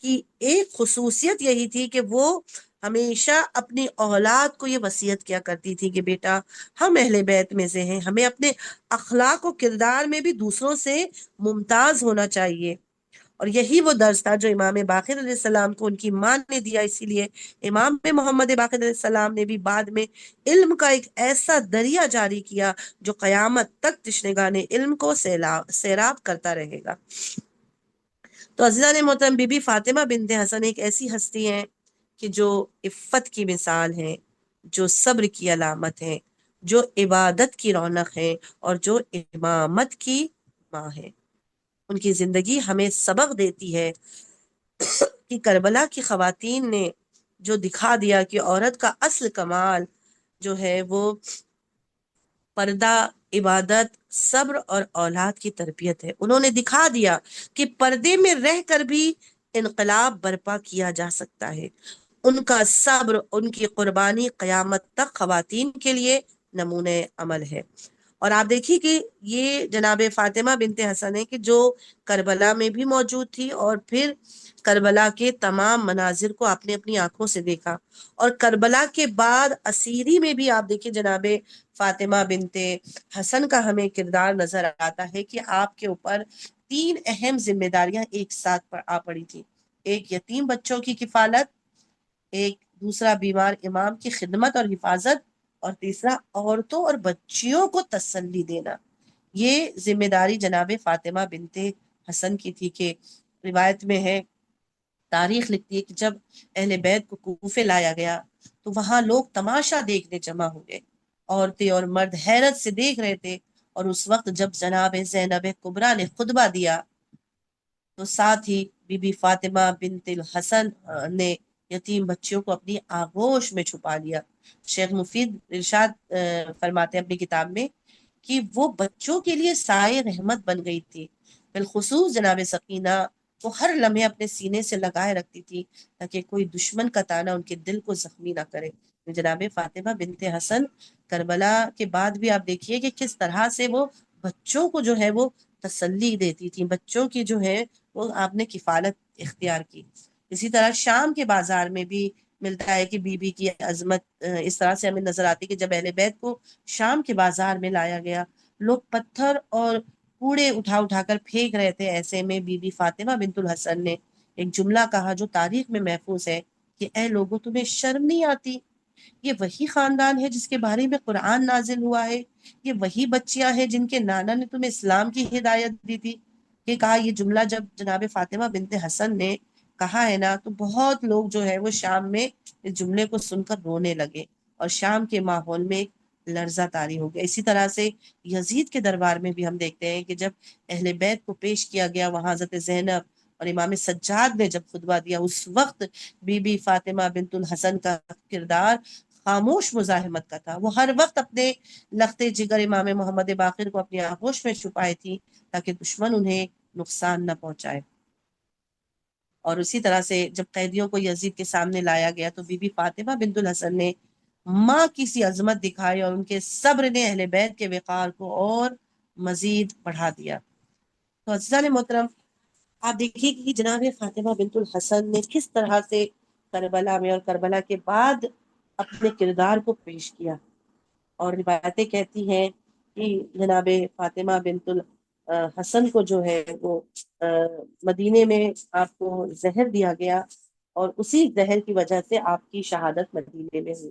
کی ایک خصوصیت یہی تھی کہ وہ ہمیشہ اپنی اولاد کو یہ وصیت کیا کرتی تھی کہ بیٹا ہم اہل بیت میں سے ہیں، ہمیں اپنے اخلاق و کردار میں بھی دوسروں سے ممتاز ہونا چاہیے. اور یہی وہ درس تھا جو امام باقر علیہ السلام کو ان کی ماں نے دیا. اسی لیے امام محمد باقر علیہ السلام نے بھی بعد میں علم کا ایک ایسا دریا جاری کیا جو قیامت تک تشنگان علم کو سیراب کرتا رہے گا. تو عزیزان محترم، بی بی فاطمہ بنت حسن ایک ایسی ہستی ہیں کہ جو عفت کی مثال ہے، جو صبر کی علامت ہے، جو عبادت کی رونق ہے اور جو امامت کی ماں ہے. ان کی زندگی ہمیں سبق دیتی ہے کہ کربلا کی خواتین نے جو دکھا دیا کہ عورت کا اصل کمال جو ہے وہ پردہ، عبادت، صبر اور اولاد کی تربیت ہے. انہوں نے دکھا دیا کہ پردے میں رہ کر بھی انقلاب برپا کیا جا سکتا ہے. ان کا صبر، ان کی قربانی قیامت تک خواتین کے لیے نمونہ عمل ہے. اور آپ دیکھیے کہ یہ جناب فاطمہ بنت حسن ہے کہ جو کربلا میں بھی موجود تھی اور پھر کربلا کے تمام مناظر کو آپ نے اپنی آنکھوں سے دیکھا. اور کربلا کے بعد اسیری میں بھی آپ دیکھیں جناب فاطمہ بنت حسن کا ہمیں کردار نظر آتا ہے کہ آپ کے اوپر 3 اہم ذمہ داریاں ایک ساتھ آ پڑی تھی. ایک یتیم بچوں کی کفالت، ایک دوسرا بیمار امام کی خدمت اور حفاظت، اور تیسرا عورتوں اور بچیوں کو تسلی دینا. یہ ذمہ داری جناب فاطمہ بنت حسن کی تھی کہ روایت میں ہے، تاریخ لکھتی ہے کہ جب اہل بیت کو کوفے لایا گیا تو وہاں لوگ تماشا دیکھنے جمع ہو گئے. عورتیں اور مرد حیرت سے دیکھ رہے تھے. اور اس وقت جب جناب زینب کبریٰ نے خطبہ دیا تو ساتھ ہی بی بی فاطمہ بنت الحسن نے یتیم بچیوں کو اپنی آغوش میں چھپا لیا. شیخ مفید ارشاد فرماتے ہیں اپنی کتاب میں کہ وہ بچوں کے لیے سائے رحمت بن گئی تھی. بالخصوص جناب سکینہ وہ ہر لمحے اپنے سینے سے لگائے رکھتی تھی تاکہ کوئی دشمن کا طعنہ ان کے دل کو زخمی نہ کرے. جناب فاطمہ بنت حسن کربلا کے بعد بھی آپ دیکھیے کہ کس طرح سے وہ بچوں کو جو ہے وہ تسلی دیتی تھی، بچوں کی جو ہے وہ آپ نے کفالت اختیار کی. اسی طرح شام کے بازار میں بھی ملتا ہے کہ بی بی کی عظمت اس طرح سے ہمیں نظر آتی کہ جب اہل بیت کو شام کے بازار میں لایا گیا، لوگ پتھر اور کوڑے اٹھا اٹھا کر پھینک رہے تھے. ایسے میں بی بی فاطمہ بنت الحسن نے ایک جملہ کہا جو تاریخ میں محفوظ ہے کہ اے لوگوں تمہیں شرم نہیں آتی؟ یہ وہی خاندان ہے جس کے بارے میں قرآن نازل ہوا ہے، یہ وہی بچیاں ہیں جن کے نانا نے تمہیں اسلام کی ہدایت دی تھی. کہ کہا یہ جملہ جب جناب فاطمہ بنت حسن نے کہا ہے نا تو بہت لوگ جو ہے وہ شام میں اس جملے کو سن کر رونے لگے اور شام کے ماحول میں لرزہ طاری ہو گیا. اسی طرح سے یزید کے دربار میں بھی ہم دیکھتے ہیں کہ جب اہل بیت کو پیش کیا گیا، وہاں حضرت زینب اور امام سجاد نے جب خطبہ دیا، اس وقت بی بی فاطمہ بنت الحسن کا کردار خاموش مزاحمت کا تھا. وہ ہر وقت اپنے لخت جگر امام محمد باقر کو اپنی آغوش میں چھپائے تھی تاکہ دشمن انہیں نقصان نہ پہنچائے. اور اسی طرح سے جب قیدیوں کو یزید کے سامنے لایا گیا تو بی بی فاطمہ بنت الحسن نے ماں کی سی عظمت دکھائی اور ان کے صبر نے اہل بیت کے وقار کو اور مزید بڑھا دیا. تو عزیزان محترم، آپ دیکھیے کہ جناب فاطمہ بنت الحسن نے کس طرح سے کربلا میں اور کربلا کے بعد اپنے کردار کو پیش کیا. اور روایتیں کہتی ہیں کہ جناب فاطمہ بنت حسن کو جو ہے وہ مدینے میں آپ کو زہر دیا گیا اور اسی زہر کی وجہ سے آپ کی شہادت مدینے میں ہوئی.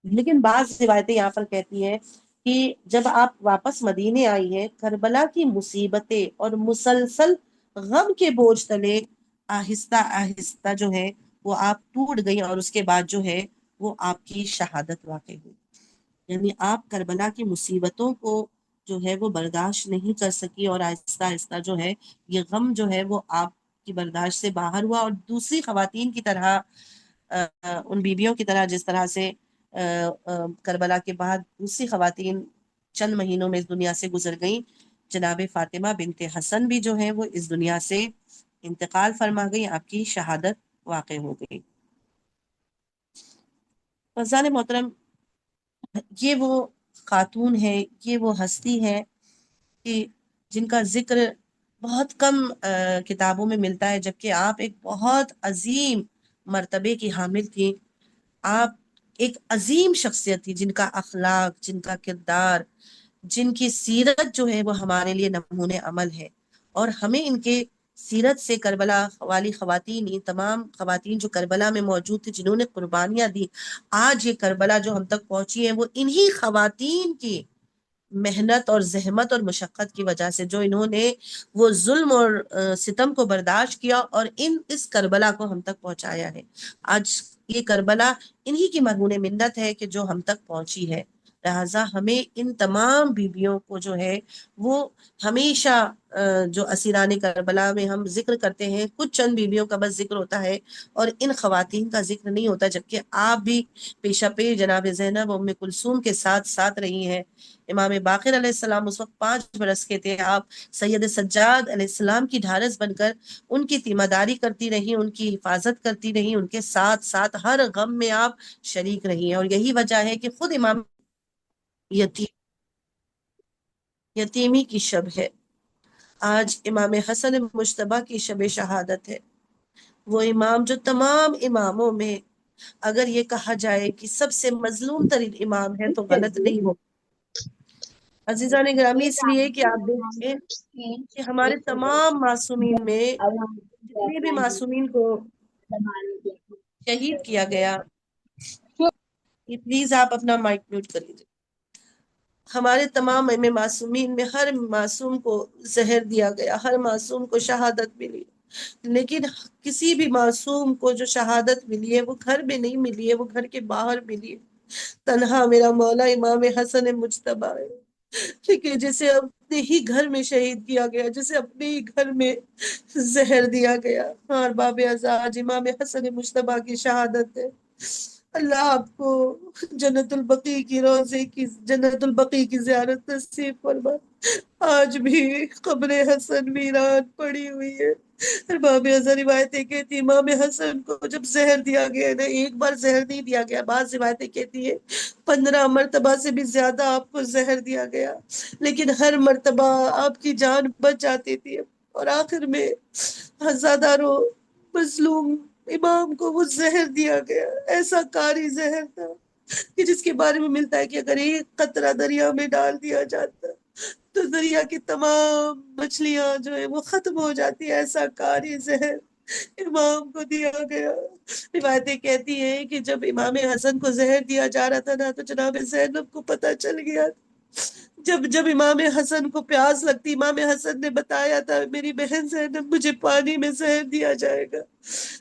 لیکن بعض روایتیں یہاں پر کہتی ہیں کہ جب آپ واپس مدینے آئی ہیں کربلا کی مصیبتیں اور مسلسل غم کے بوجھ تلے آہستہ آہستہ جو ہے وہ آپ ٹوٹ گئی اور اس کے بعد جو ہے وہ آپ کی شہادت واقع ہوئی. یعنی آپ کربلا کی مصیبتوں کو جو ہے وہ برداشت نہیں کر سکی اور آہستہ آہستہ جو ہے یہ غم جو ہے وہ آپ کی برداشت سے باہر ہوا اور دوسری خواتین کی طرح ان بیویوں کی طرح جس طرح سے کربلا کے بعد دوسری خواتین چند مہینوں میں اس دنیا سے گزر گئیں، جناب فاطمہ بنت حسن بھی جو ہے وہ اس دنیا سے انتقال فرما گئی، آپ کی شہادت واقع ہو گئی. فضال محترم، یہ وہ خاتون ہے، یہ وہ ہستی ہے کہ جن کا ذکر بہت کم کتابوں میں ملتا ہے، جبکہ آپ ایک بہت عظیم مرتبے کی حامل تھی. آپ ایک عظیم شخصیت تھی جن کا اخلاق، جن کا کردار، جن کی سیرت جو ہے وہ ہمارے لیے نمون عمل ہے. اور ہمیں ان کے سیرت سے کربلا والی خواتین، یہ تمام خواتین جو کربلا میں موجود تھی جنہوں نے قربانیاں دی، آج یہ کربلا جو ہم تک پہنچی ہے وہ انہی خواتین کی محنت اور زحمت اور مشقت کی وجہ سے، جو انہوں نے وہ ظلم اور ستم کو برداشت کیا اور اس کربلا کو ہم تک پہنچایا ہے. آج یہ کربلا انہی کی مرہون منت ہے کہ جو ہم تک پہنچی ہے. لہٰذا ہمیں ان تمام بیویوں کو جو ہے وہ ہمیشہ جو اسیران کربلا میں ہم ذکر کرتے ہیں، کچھ چند بیویوں کا بس ذکر ہوتا ہے اور ان خواتین کا ذکر نہیں ہوتا، جبکہ آپ بھی پیشہ پی جناب زینب ام کلثوم کے ساتھ ساتھ رہی ہیں. امام باقر علیہ السلام اس وقت 5 برس کے تھے. آپ سید سجاد علیہ السلام کی ڈھارس بن کر ان کی تیمارداری کرتی رہی، ان کی حفاظت کرتی رہی، ان کے ساتھ ساتھ ہر غم میں آپ شریک رہی ہیں. اور یہی وجہ ہے کہ خود امام یتیمی کی شب ہے. آج امام حسن مجتبیٰ کی شب شہادت ہے. وہ امام جو تمام اماموں میں اگر یہ کہا جائے کہ سب سے مظلوم ترین امام ہے تو غلط نہیں ہو. عزیزان گرامی، اس لیے کہ آپ دیکھیں کہ ہمارے تمام معصومین میں جتنے بھی معصومین کو شہید کیا گیا، یہ پلیز آپ اپنا مائک میوٹ کر لیجیے. ہمارے تمام معصومین میں ہر معصوم کو زہر دیا گیا، ہر معصوم کو شہادت ملی، لیکن کسی بھی معصوم کو جو شہادت ملی ہے وہ گھر میں نہیں ملی ہے، وہ گھر کے باہر ملی ہے. تنہا میرا مولا امام حسن مجتبیٰ ہے، ٹھیک ہے، جسے اپنے ہی گھر میں شہید کیا گیا، جسے اپنے ہی گھر میں زہر دیا گیا. اور باب ازاج امام حسن مجتبیٰ کی شہادت ہے. اللہ آپ کو جنت البقیع کی روضے کی، جنت البقیع کی زیارت نصیب فرما. آج بھی قبر حسن ویران پڑی ہوئی ہے. باب ازاج روایتیں کہتی امام حسن کو جب زہر دیا گیا نا، ایک بار زہر نہیں دیا گیا، بعض روایتیں کہتی ہے 15 مرتبہ سے بھی زیادہ آپ کو زہر دیا گیا، لیکن ہر مرتبہ آپ کی جان بچ جاتی تھی. اور آخر میں ہزادار و مظلوم امام کو وہ زہر دیا گیا. ایسا کاری زہر تھا کہ جس کے بارے میں ملتا ہے کہ اگر ایک قطرہ دریا میں ڈال دیا جاتا تو دریا کی تمام مچھلیاں جو ہے وہ ختم ہو جاتی. ایسا کاری زہر امام کو دیا گیا. روایتیں کہتی ہیں کہ جب امام حسن کو زہر دیا جا رہا تھا نا تو جناب زینب کو پتہ چل گیا. جب امام حسن کو پیاس لگتی، امام حسن نے بتایا تھا میری بہن زینب مجھے پانی میں زہر دیا جائے گا.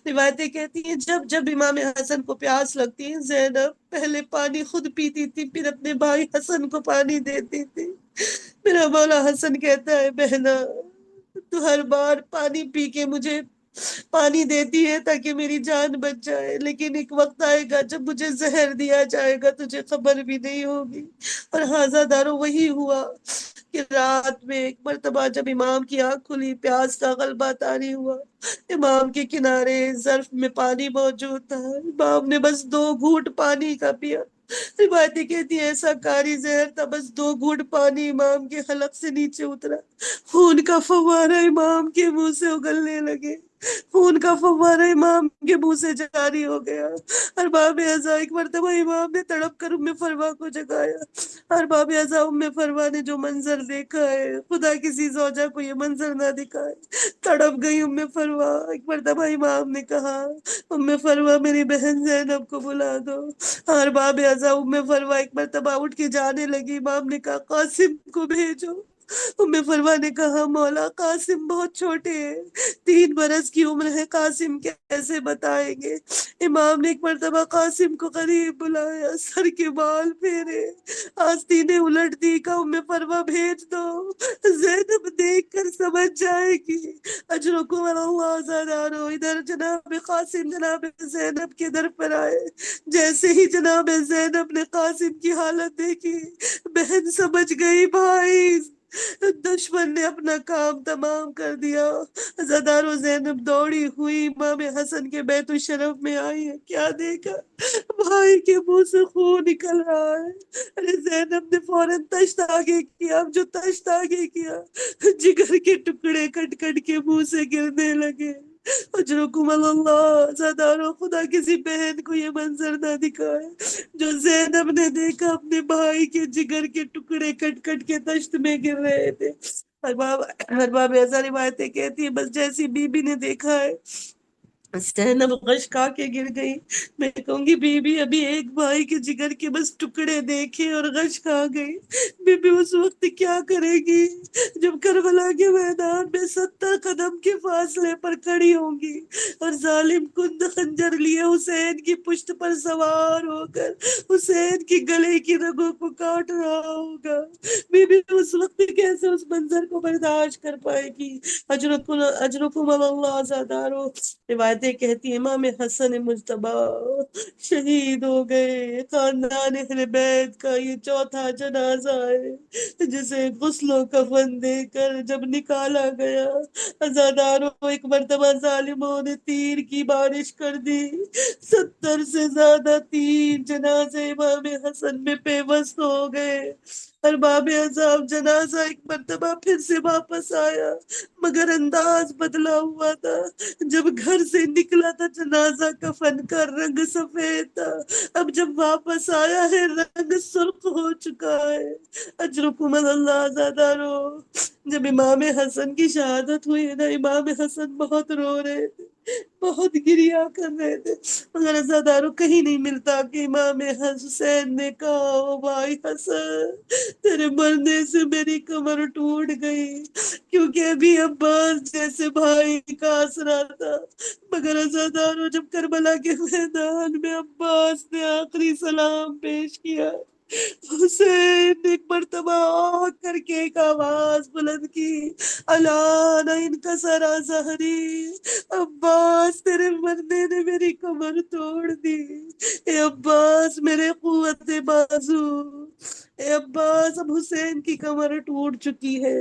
روایتیں کہتی ہیں جب امام حسن کو پیاس لگتی، زینب پہلے پانی خود پیتی تھی، پھر اپنے بھائی حسن کو پانی دیتی تھی. میرا مولا حسن کہتا ہے بہنا تو ہر بار پانی پی کے مجھے پانی دیتی ہے تاکہ میری جان بچ جائے، لیکن ایک وقت آئے گا جب مجھے زہر دیا جائے گا، تجھے خبر بھی نہیں ہوگی. اور ہازادارو وہی ہوا کہ رات میں ایک مرتبہ جب امام کی آنکھ کھلی، پیاس کا غلبہ طاری ہوا، امام کے کنارے ظرف میں پانی موجود تھا. امام نے بس 2 گھونٹ پانی کا پیا. روایتیں کہتی ہے ایسا کاری زہر تھا، بس 2 گھونٹ پانی امام کے حلق سے نیچے اترا، خون کا فوارہ امام کے منہ سے اگلنے لگے. خون کا فوارہ امام کے منہ سے جاری ہو گیا۔ ارباب اعضاء ایک مرتبہ امام نے تڑپ کر ام فروا کو جگایا۔ ارباب اعضاء ام فروا نے جو منظر دیکھا ہے، خدا کسی زوجہ کو یہ منظر نہ دکھائے۔ تڑپ گئی ام فروا۔ ایک مرتبہ امام نے کہا ام فروا میری بہن زینب کو بلا دو۔ ارباب اعضاء ام فروا ایک مرتبہ اٹھ کے جانے لگی۔ امام نے کہا قاسم کو بھیجو۔ ام فروا نے کہا مولا قاسم بہت چھوٹے ہیں، 3 برس کی عمر ہے، قاسم کیسے بتائیں گے؟ امام نے ایک مرتبہ قاسم کو قریب بلایا، سر کے بال پھیرے، آستینیں الٹ دی، کہا ام فروا بھیج دو، زینب دیکھ کر سمجھ جائے گی۔ اجرکم اللہ زادارو۔ ادھر جناب قاسم جناب زینب کے در پر آئے۔ جیسے ہی جناب زینب نے قاسم کی حالت دیکھی، بہن سمجھ گئی بھائی دشمن نے اپنا کام تمام کر دیا۔ زدار و زینب دوڑی ہوئی امام حسن کے بیت الشرف میں آئی ہے، کیا دیکھا بھائی کے منہ سے خون نکل رہا ہے۔ ارے زینب نے فوراً تشت آگے کیا، اب جو تشت آگے کیا جگر کے ٹکڑے کٹ کٹ کے منہ سے گرنے لگے۔ اجرکم اللہ زدارو، خدا کسی بہن کو یہ منظر نہ دکھائے جو زینب نے دیکھا اپنے بھائی کے جگر کے ٹکڑے کٹ کٹ کے تشت میں گر رہے تھے۔ ارباب ایسا روایتیں کہتی ہیں بس جیسی بی بی نے دیکھا ہے زینب غش کھا کے گر گئی۔ میں کہوں گی بی بی ابھی ایک بھائی کے جگر کے بس ٹکڑے دیکھے اور غش کھا گئی، بی بی اس وقت کیا کرے گی جب کربلا کے میدان میں 70 قدم کے فاصلے پر کھڑی ہوں گی اور ظالم کند خنجر لیے حسین کی پشت پر سوار ہو کر حسین کی گلے کی رگوں کو کاٹ رہا ہوگا، بی بی اس وقت کیسے اس منظر کو برداشت کر پائے گی؟ اجرکم اللہ زادارو۔ روایتیں کہتی ہیں امام حسن مجتبی شہید ہو گئے۔ خاندان اہل بیت کا یہ 4تھا جنازہ ہے جسے غسل و کفن دے کر جب نکالا گیا، عزاداروں ایک مرتبہ ظالموں نے تیر کی بارش کر دی، 70 سے زیادہ تیر جنازے امام حسن میں پیوست ہو گئے۔ ارباب عذاب جنازہ ایک مرتبہ پھر سے واپس آیا مگر انداز بدلا ہوا تھا۔ جب گھر سے نکلا تھا جنازہ کفن کا رنگ سفید تھا، اب جب واپس آیا ہے رنگ سرخ ہو چکا ہے۔ اجرکم اللہ زادارو۔ جب امام حسن کی شہادت ہوئی نا، امام حسن بہت رو رہے تھے، بہت گریا کر رہے تھے، مگر عزادارو کہیں نہیں ملتا کہ امام حسین نے کہا او بھائی حسن تیرے مرنے سے میری کمر ٹوٹ گئی، کیونکہ ابھی عباس جیسے بھائی کا آسرا تھا، مگر عزادارو جب کربلا کے میدان میں عباس نے آخری سلام پیش کیا، حسین نے ایک مرتبہ آہ کر کے ایک آواز بلند کی، الان انکسر ظہری، عباس تیرے مرنے نے میری کمر توڑ دی، اے عباس میرے قوت بازو، اے عباس اب حسین کی کمر ٹوٹ چکی ہے۔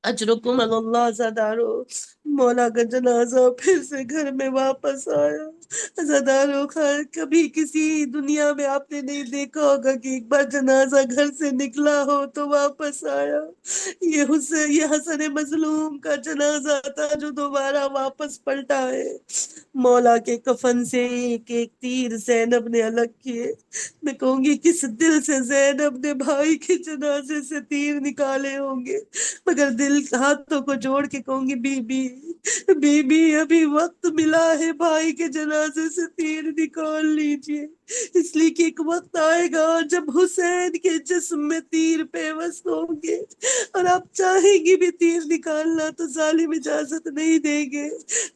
اجرکم اللہ زادارو۔ مولا کا جنازہ پھر سے گھر میں واپس آیا۔ زادارو کبھی کسی دنیا میں آپ نے نہیں دیکھا ہوگا کہ ایک بار جنازہ گھر سے نکلا ہو تو واپس آیا۔ یہ حسن مظلوم کا جنازہ تھا جو دوبارہ واپس پلٹا ہے۔ مولا کے کفن سے ایک ایک تیر زینب نے الگ کیے۔ میں کہوں گی کس دل سے زینب نے بھائی کے جنازے سے تیر نکالے ہوں گے، مگر دل ہاتھوں کو جوڑ کے کہوں گی بی بی ابھی وقت ملا ہے، بھائی کے جنازے سے تیر نکال لیجئے، اس لیے کہ ایک وقت آئے گا جب حسین کے جسم میں تیر پیوست ہوں گے اور آپ چاہیں گی بھی تیر نکالنا تو ظالم اجازت نہیں دیں گے۔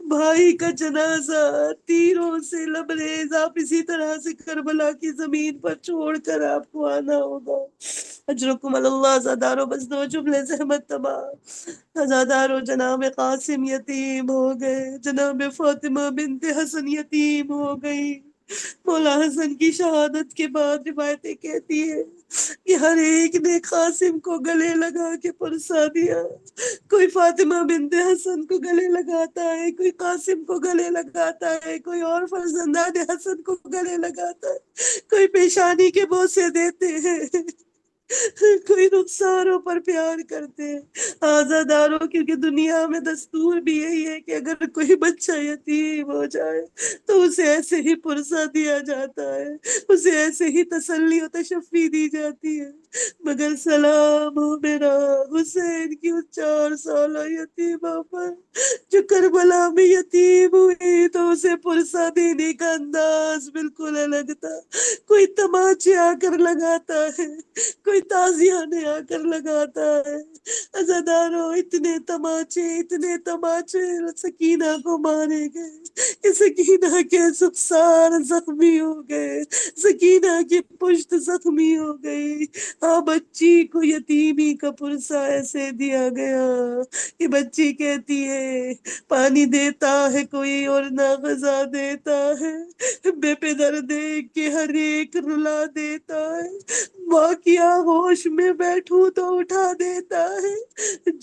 بھائی کا جنازہ تیروں سے لبریز آپ اسی طرح سے کربلا کی زمین پر چھوڑ کر آپ کو آنا ہوگا۔ اجرکم اللہ زادارو۔ بس 2 جملے زحمت تمام۔ زادارو جناب قاسم یتیم ہو گئے، جناب فاطمہ بنت حسن یتیم ہو گئی۔ مولا حسن کی شہادت کے بعد روایتیں کہتی ہے کہ ہر ایک نے قاسم کو گلے لگا کے پرسا دیا، کوئی فاطمہ بنت حسن کو گلے لگاتا ہے، کوئی قاسم کو گلے لگاتا ہے، کوئی اور فرزندان حسن کو گلے لگاتا ہے، کوئی پیشانی کے بوسے دیتے ہیں۔ کوئی رخساروں پر پیار کرتے ہیں، آزاداروں، کیونکہ دنیا میں دستور بھی یہی ہے کہ اگر کوئی بچہ یتیم ہو جائے تو اسے ایسے ہی پرسہ دیا جاتا ہے، اسے ایسے ہی تسلی و تشفی دی جاتی ہے۔ مگر سلام ہو میرا حسین کی اس 4 سالہ یتیمہ پر جو کربلا میں یتیم ہوئی، تو اسے پرسہ دینے کا انداز بالکل الگ تھا۔ کوئی تماچے آ کر لگاتا ہے، کوئی تازیانے آ کر لگاتا ہے۔ عزاداروں، اتنے تماچے سکینہ کو مارے گئے کہ سکینہ کے سخسار زخمی ہو گئے، سکینہ کی پشت زخمی ہو گئی۔ بچی کو یتیمی کا پرسہ ایسے دیا گیا کہ بچی کہتی ہے پانی دیتا ہے کوئی اور نہ غذا دیتا ہے، بے پدر دیکھ کے ہر ایک رلا دیتا ہے، ماں کیا ہوش میں بیٹھوں تو اٹھا دیتا ہے،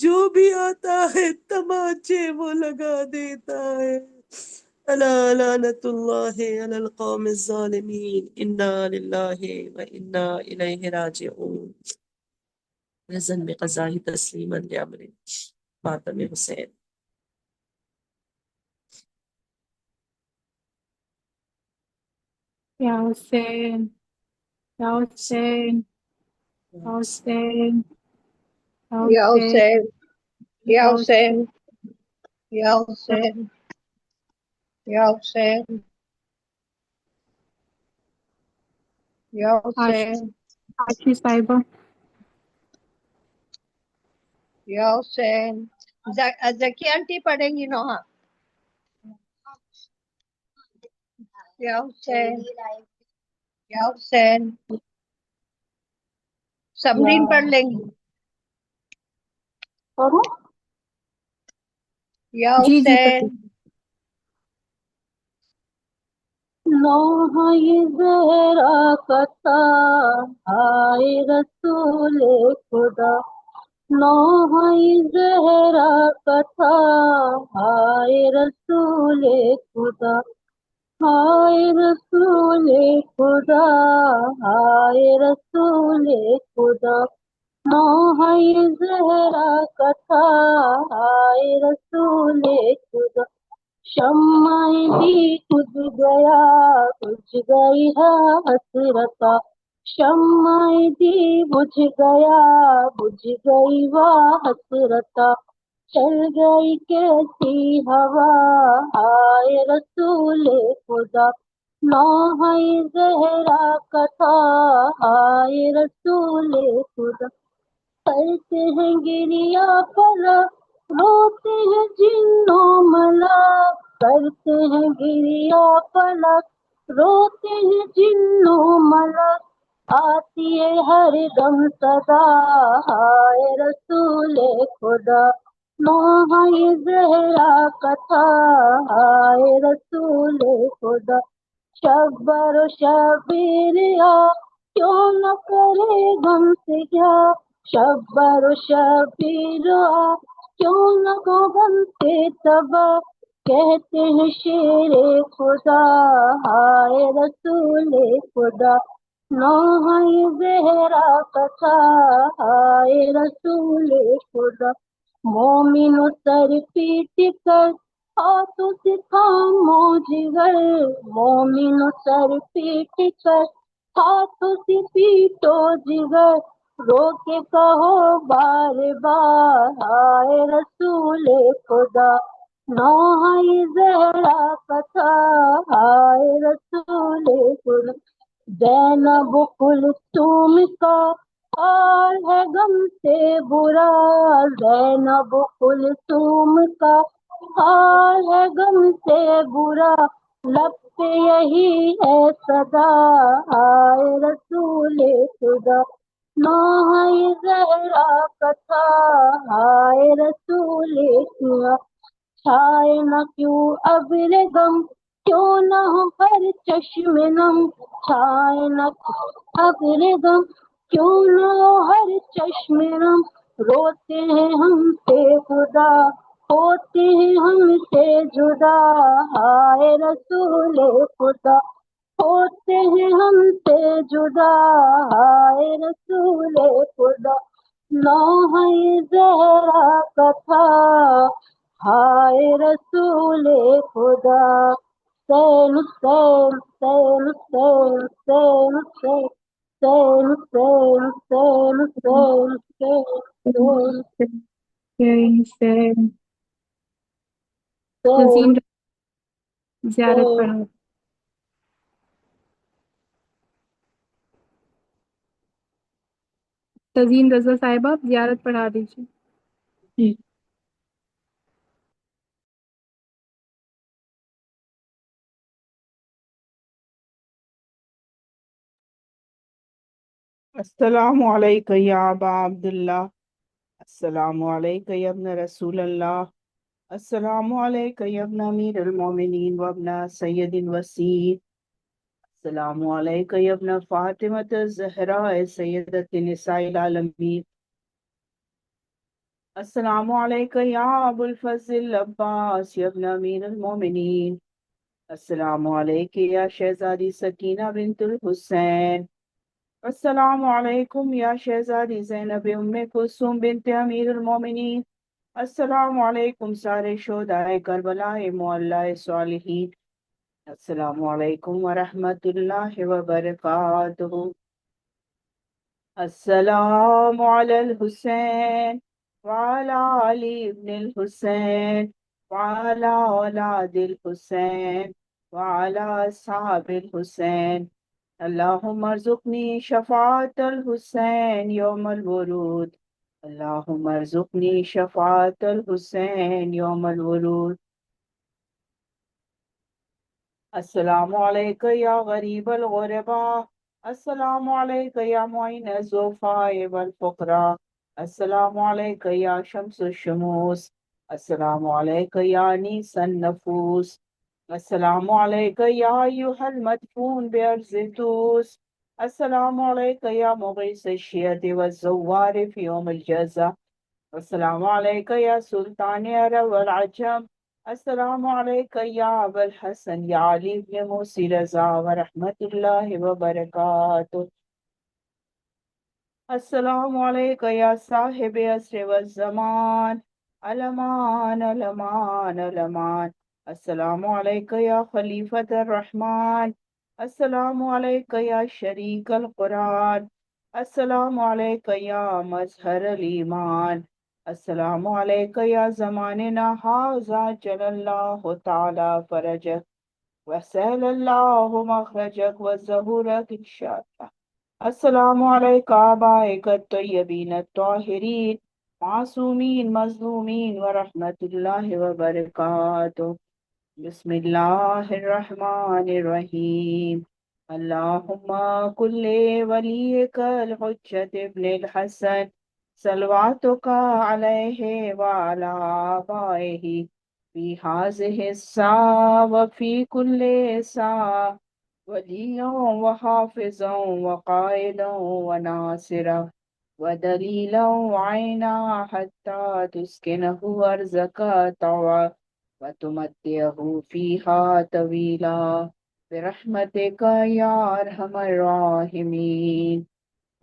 جو بھی آتا ہے تماچے وہ لگا دیتا ہے۔ الا لعنت اللہ علی القوم الظالمین، انا للہ و انا الیہ راجعون۔ رزن بقضاء تسلیما لامر ماتم حسین۔ یا حسین، یا حسین، یا حسین، یا یا حسین، حسین، یا یا حسین، حسین، یا حسین، یا حسین، یا حسین، آشی صاحبہ، یا حسین۔ زکی آنٹی پڑھیں گی نوحہ۔ یا حسین، یا حسین، سمرین پڑھ لیں گی۔ پڑھوں؟ یا جی جی حسین، پڑھیں۔ نوحہ زہرا کا تھا، آئے رسول خدا، نوحہ زہرا کا تھا، آئے رسول خدا، آئے رسول خدا، آئے رسول خدا، نوحہ زہرا کا تھا، آئے رسول خدا، شمع دی بجھ گیا، بجھ گئی ہے حسرتا، شمع دی بجھ گیا، بجھ گئی وہ حسرتا، چل گئی کیسی ہوا، آئے رسول خدا، نوحہ زہرا کا تھا، آئے رسول خدا، کرتے ہیں گریا پلا، روتے ہیں جنوں ملا، کرتے ہیں گریا پلا، روتے ہیں جنوں ملا، آتی ہے ہر دم صدا، ہائے رسول خدا، نوحہ زہرا کا تھا، ہائے رسول خدا، شبر و شبیر کیوں نہ کرے غم سے کیا، شبر و شبیر کیوں نہ ہو غم سے تباہ، کہتے ہیں شیر خدا، ہائے رسول خدا، نوحہ زہرا کا تھا، ہائے رسول خدا، مومن سر پیٹ کر ہاتھوں سے تھامو جگر، مومن سر پیٹ کر ہاتھوں سے پیٹو جگر، رو کے کہو بار بار، ہائے رسول خدا، نوحہ زہرا کا تھا، ہائے رسول خدا، زینب کلثوم کا حال ہے غم سے برا، زینب کلثوم کا حال ہے غم سے برا، لب پہ یہی ہے صدا، آئے رسول خدا، نوحہ زہرا کا تھا، آئے رسول خدا، چھائے نہ کیوں ابر غم، کیوں نہ ہو ہر چشم نم، چھائے نہ ابر غم، کیوں نہ ہو ہر چشم نم، روتے ہیں ہم سے خدا، ہوتے ہیں ہم سے جدا، ہائے رسول خدا، ہوتے ہیں ہم سے جدا، ہائے رسول خدا، نوحہ زہرا کا تھا، ہائے رسول خدا، حسین حسین حسین حسین حسین حسین حسین حسین حسین حسین حسین حسین تزین زیارت پڑھا. تزین رضا صاحبہ زیارت پڑھا دیجیے. جی. السلام علیکم یا ابا عبداللہ، السلام علیکم یا ابن رسول اللہ، السلام علیکم یا ابن امیر المومنین و ابن سید الوسیع، السلام علیکم یا ابن فاطمۃ الزہراء سیدۃ نساء العالمین، السلام علیکم یا ابو الفضل عباس یا ابن امیر المومنین، السلام علیکم یا شہزادی سکینہ بنت الحسین، السلام علیکم یا شہزادی زینب ام کلثوم بنت امیر المومنین، السلام علیکم سارے شہداء کربلا معلّہ صالحین، السلام علیکم ورحمۃ اللہ وبرکاتہ، السلام علی الحسین وعلی علی ابن الحسین وعلی اولاد الحسین وعلی اصحاب الحسین، اللہم ارزقنی شفاعت الحسین یوم الورود، اللہم ارزقنی شفاعت الحسین یوم الورود، السلام علیکم یا غریب الغرباء، السلام علیکم یا معین الضعفاء والفقراء، السلام علیکم یا شمس الشموس، السلام علیکم یا انیس النفوس، السلام علیکم یا ایہا المدفون بأرض توس، السلام علیکم یا مغیث الشیعۃ والزوار فی یوم الجزا، السلام علیکم یا سلطان عرب والعجم، السلام علیکم یا ابا الحسن یا علی بن موسی رضا ورحمۃ اللہ وبرکاتہ، السلام علیکم یا صاحب عصر والزمان، علمان علمان علمان، السلام علیکم یا خلیفۃ الرحمن، السلام علیکم یا شریک القرآن، السلام علیکم یا مظہر الایمان، السلام علیکم یا زماننا ھذا جل اللہ تعالی فرجک وسهل اللہ مخرجک وظہورک انشاءاللہ، السلام علیکم آبائک الطیبین الطاہرین معصومین مظلومین ورحمۃ اللہ وبرکاتہ، بسم اللہ الرحمن الرحیم، اللہم کل ولیک الحجۃ ابن الحسن صلواتک علیہ وعلی آبائہ فی هذه الساعة وفی کل ساعة ولیا وحافظا وقائدا وناصرا ودلیلا وعینا حتی تسکنہ ارضک طوعا وتمتعہ فیہا طویلا برحمتک یا ارحم الراحمین،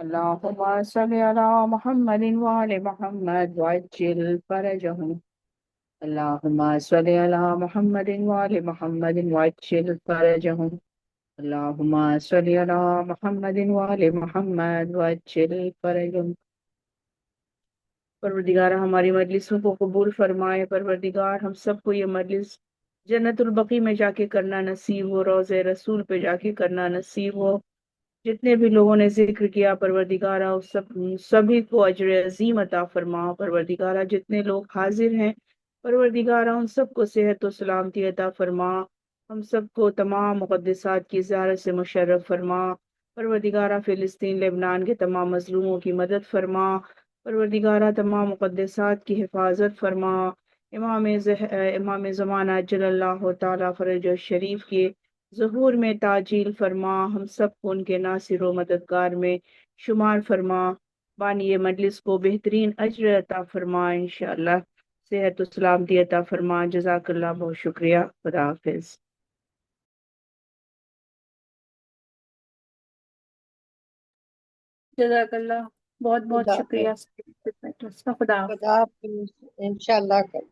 اللہم صلی علی محمد وآل محمد وعجل فرجہم، اللہم صلی علی محمد وآل محمد وعجل فرجہم، اللہم صلی علی محمد وآل محمد وعجل فرجہم، پروردگار ہماری مجلسوں کو قبول فرمائے، پروردگار ہم سب کو یہ مجلس جنت البقیع میں جا کے کرنا نصیب ہو، روضہ رسول پہ جا کے کرنا نصیب ہو، جتنے بھی لوگوں نے ذکر کیا پروردگارہ اس سبھی کو اجر عظیم عطا فرما، پروردگارہ جتنے لوگ حاضر ہیں پروردگارہ ان سب کو صحت و سلامتی عطا فرما، ہم سب کو تمام مقدسات کی زیارت سے مشرف فرما، پروردگارہ فلسطین لبنان کے تمام مظلوموں کی مدد فرما، پروردگارہ تمام مقدسات کی حفاظت فرما، امام زمانہ جل اللہ تعالیٰ فرج شریف کے ظہور میں تعجیل فرما، ہم سب کو ان کے ناصر و مددگار میں شمار فرما، بانی مجلس کو بہترین اجر عطا فرما، انشاءاللہ صحت و سلامتی عطا فرما، جزاک اللہ، بہت شکریہ، خدا حافظ۔ جزاک اللہ، بہت بہت خدا شکریہ حافظ خدا حافظ۔ خدا حافظ انشاءاللہ کل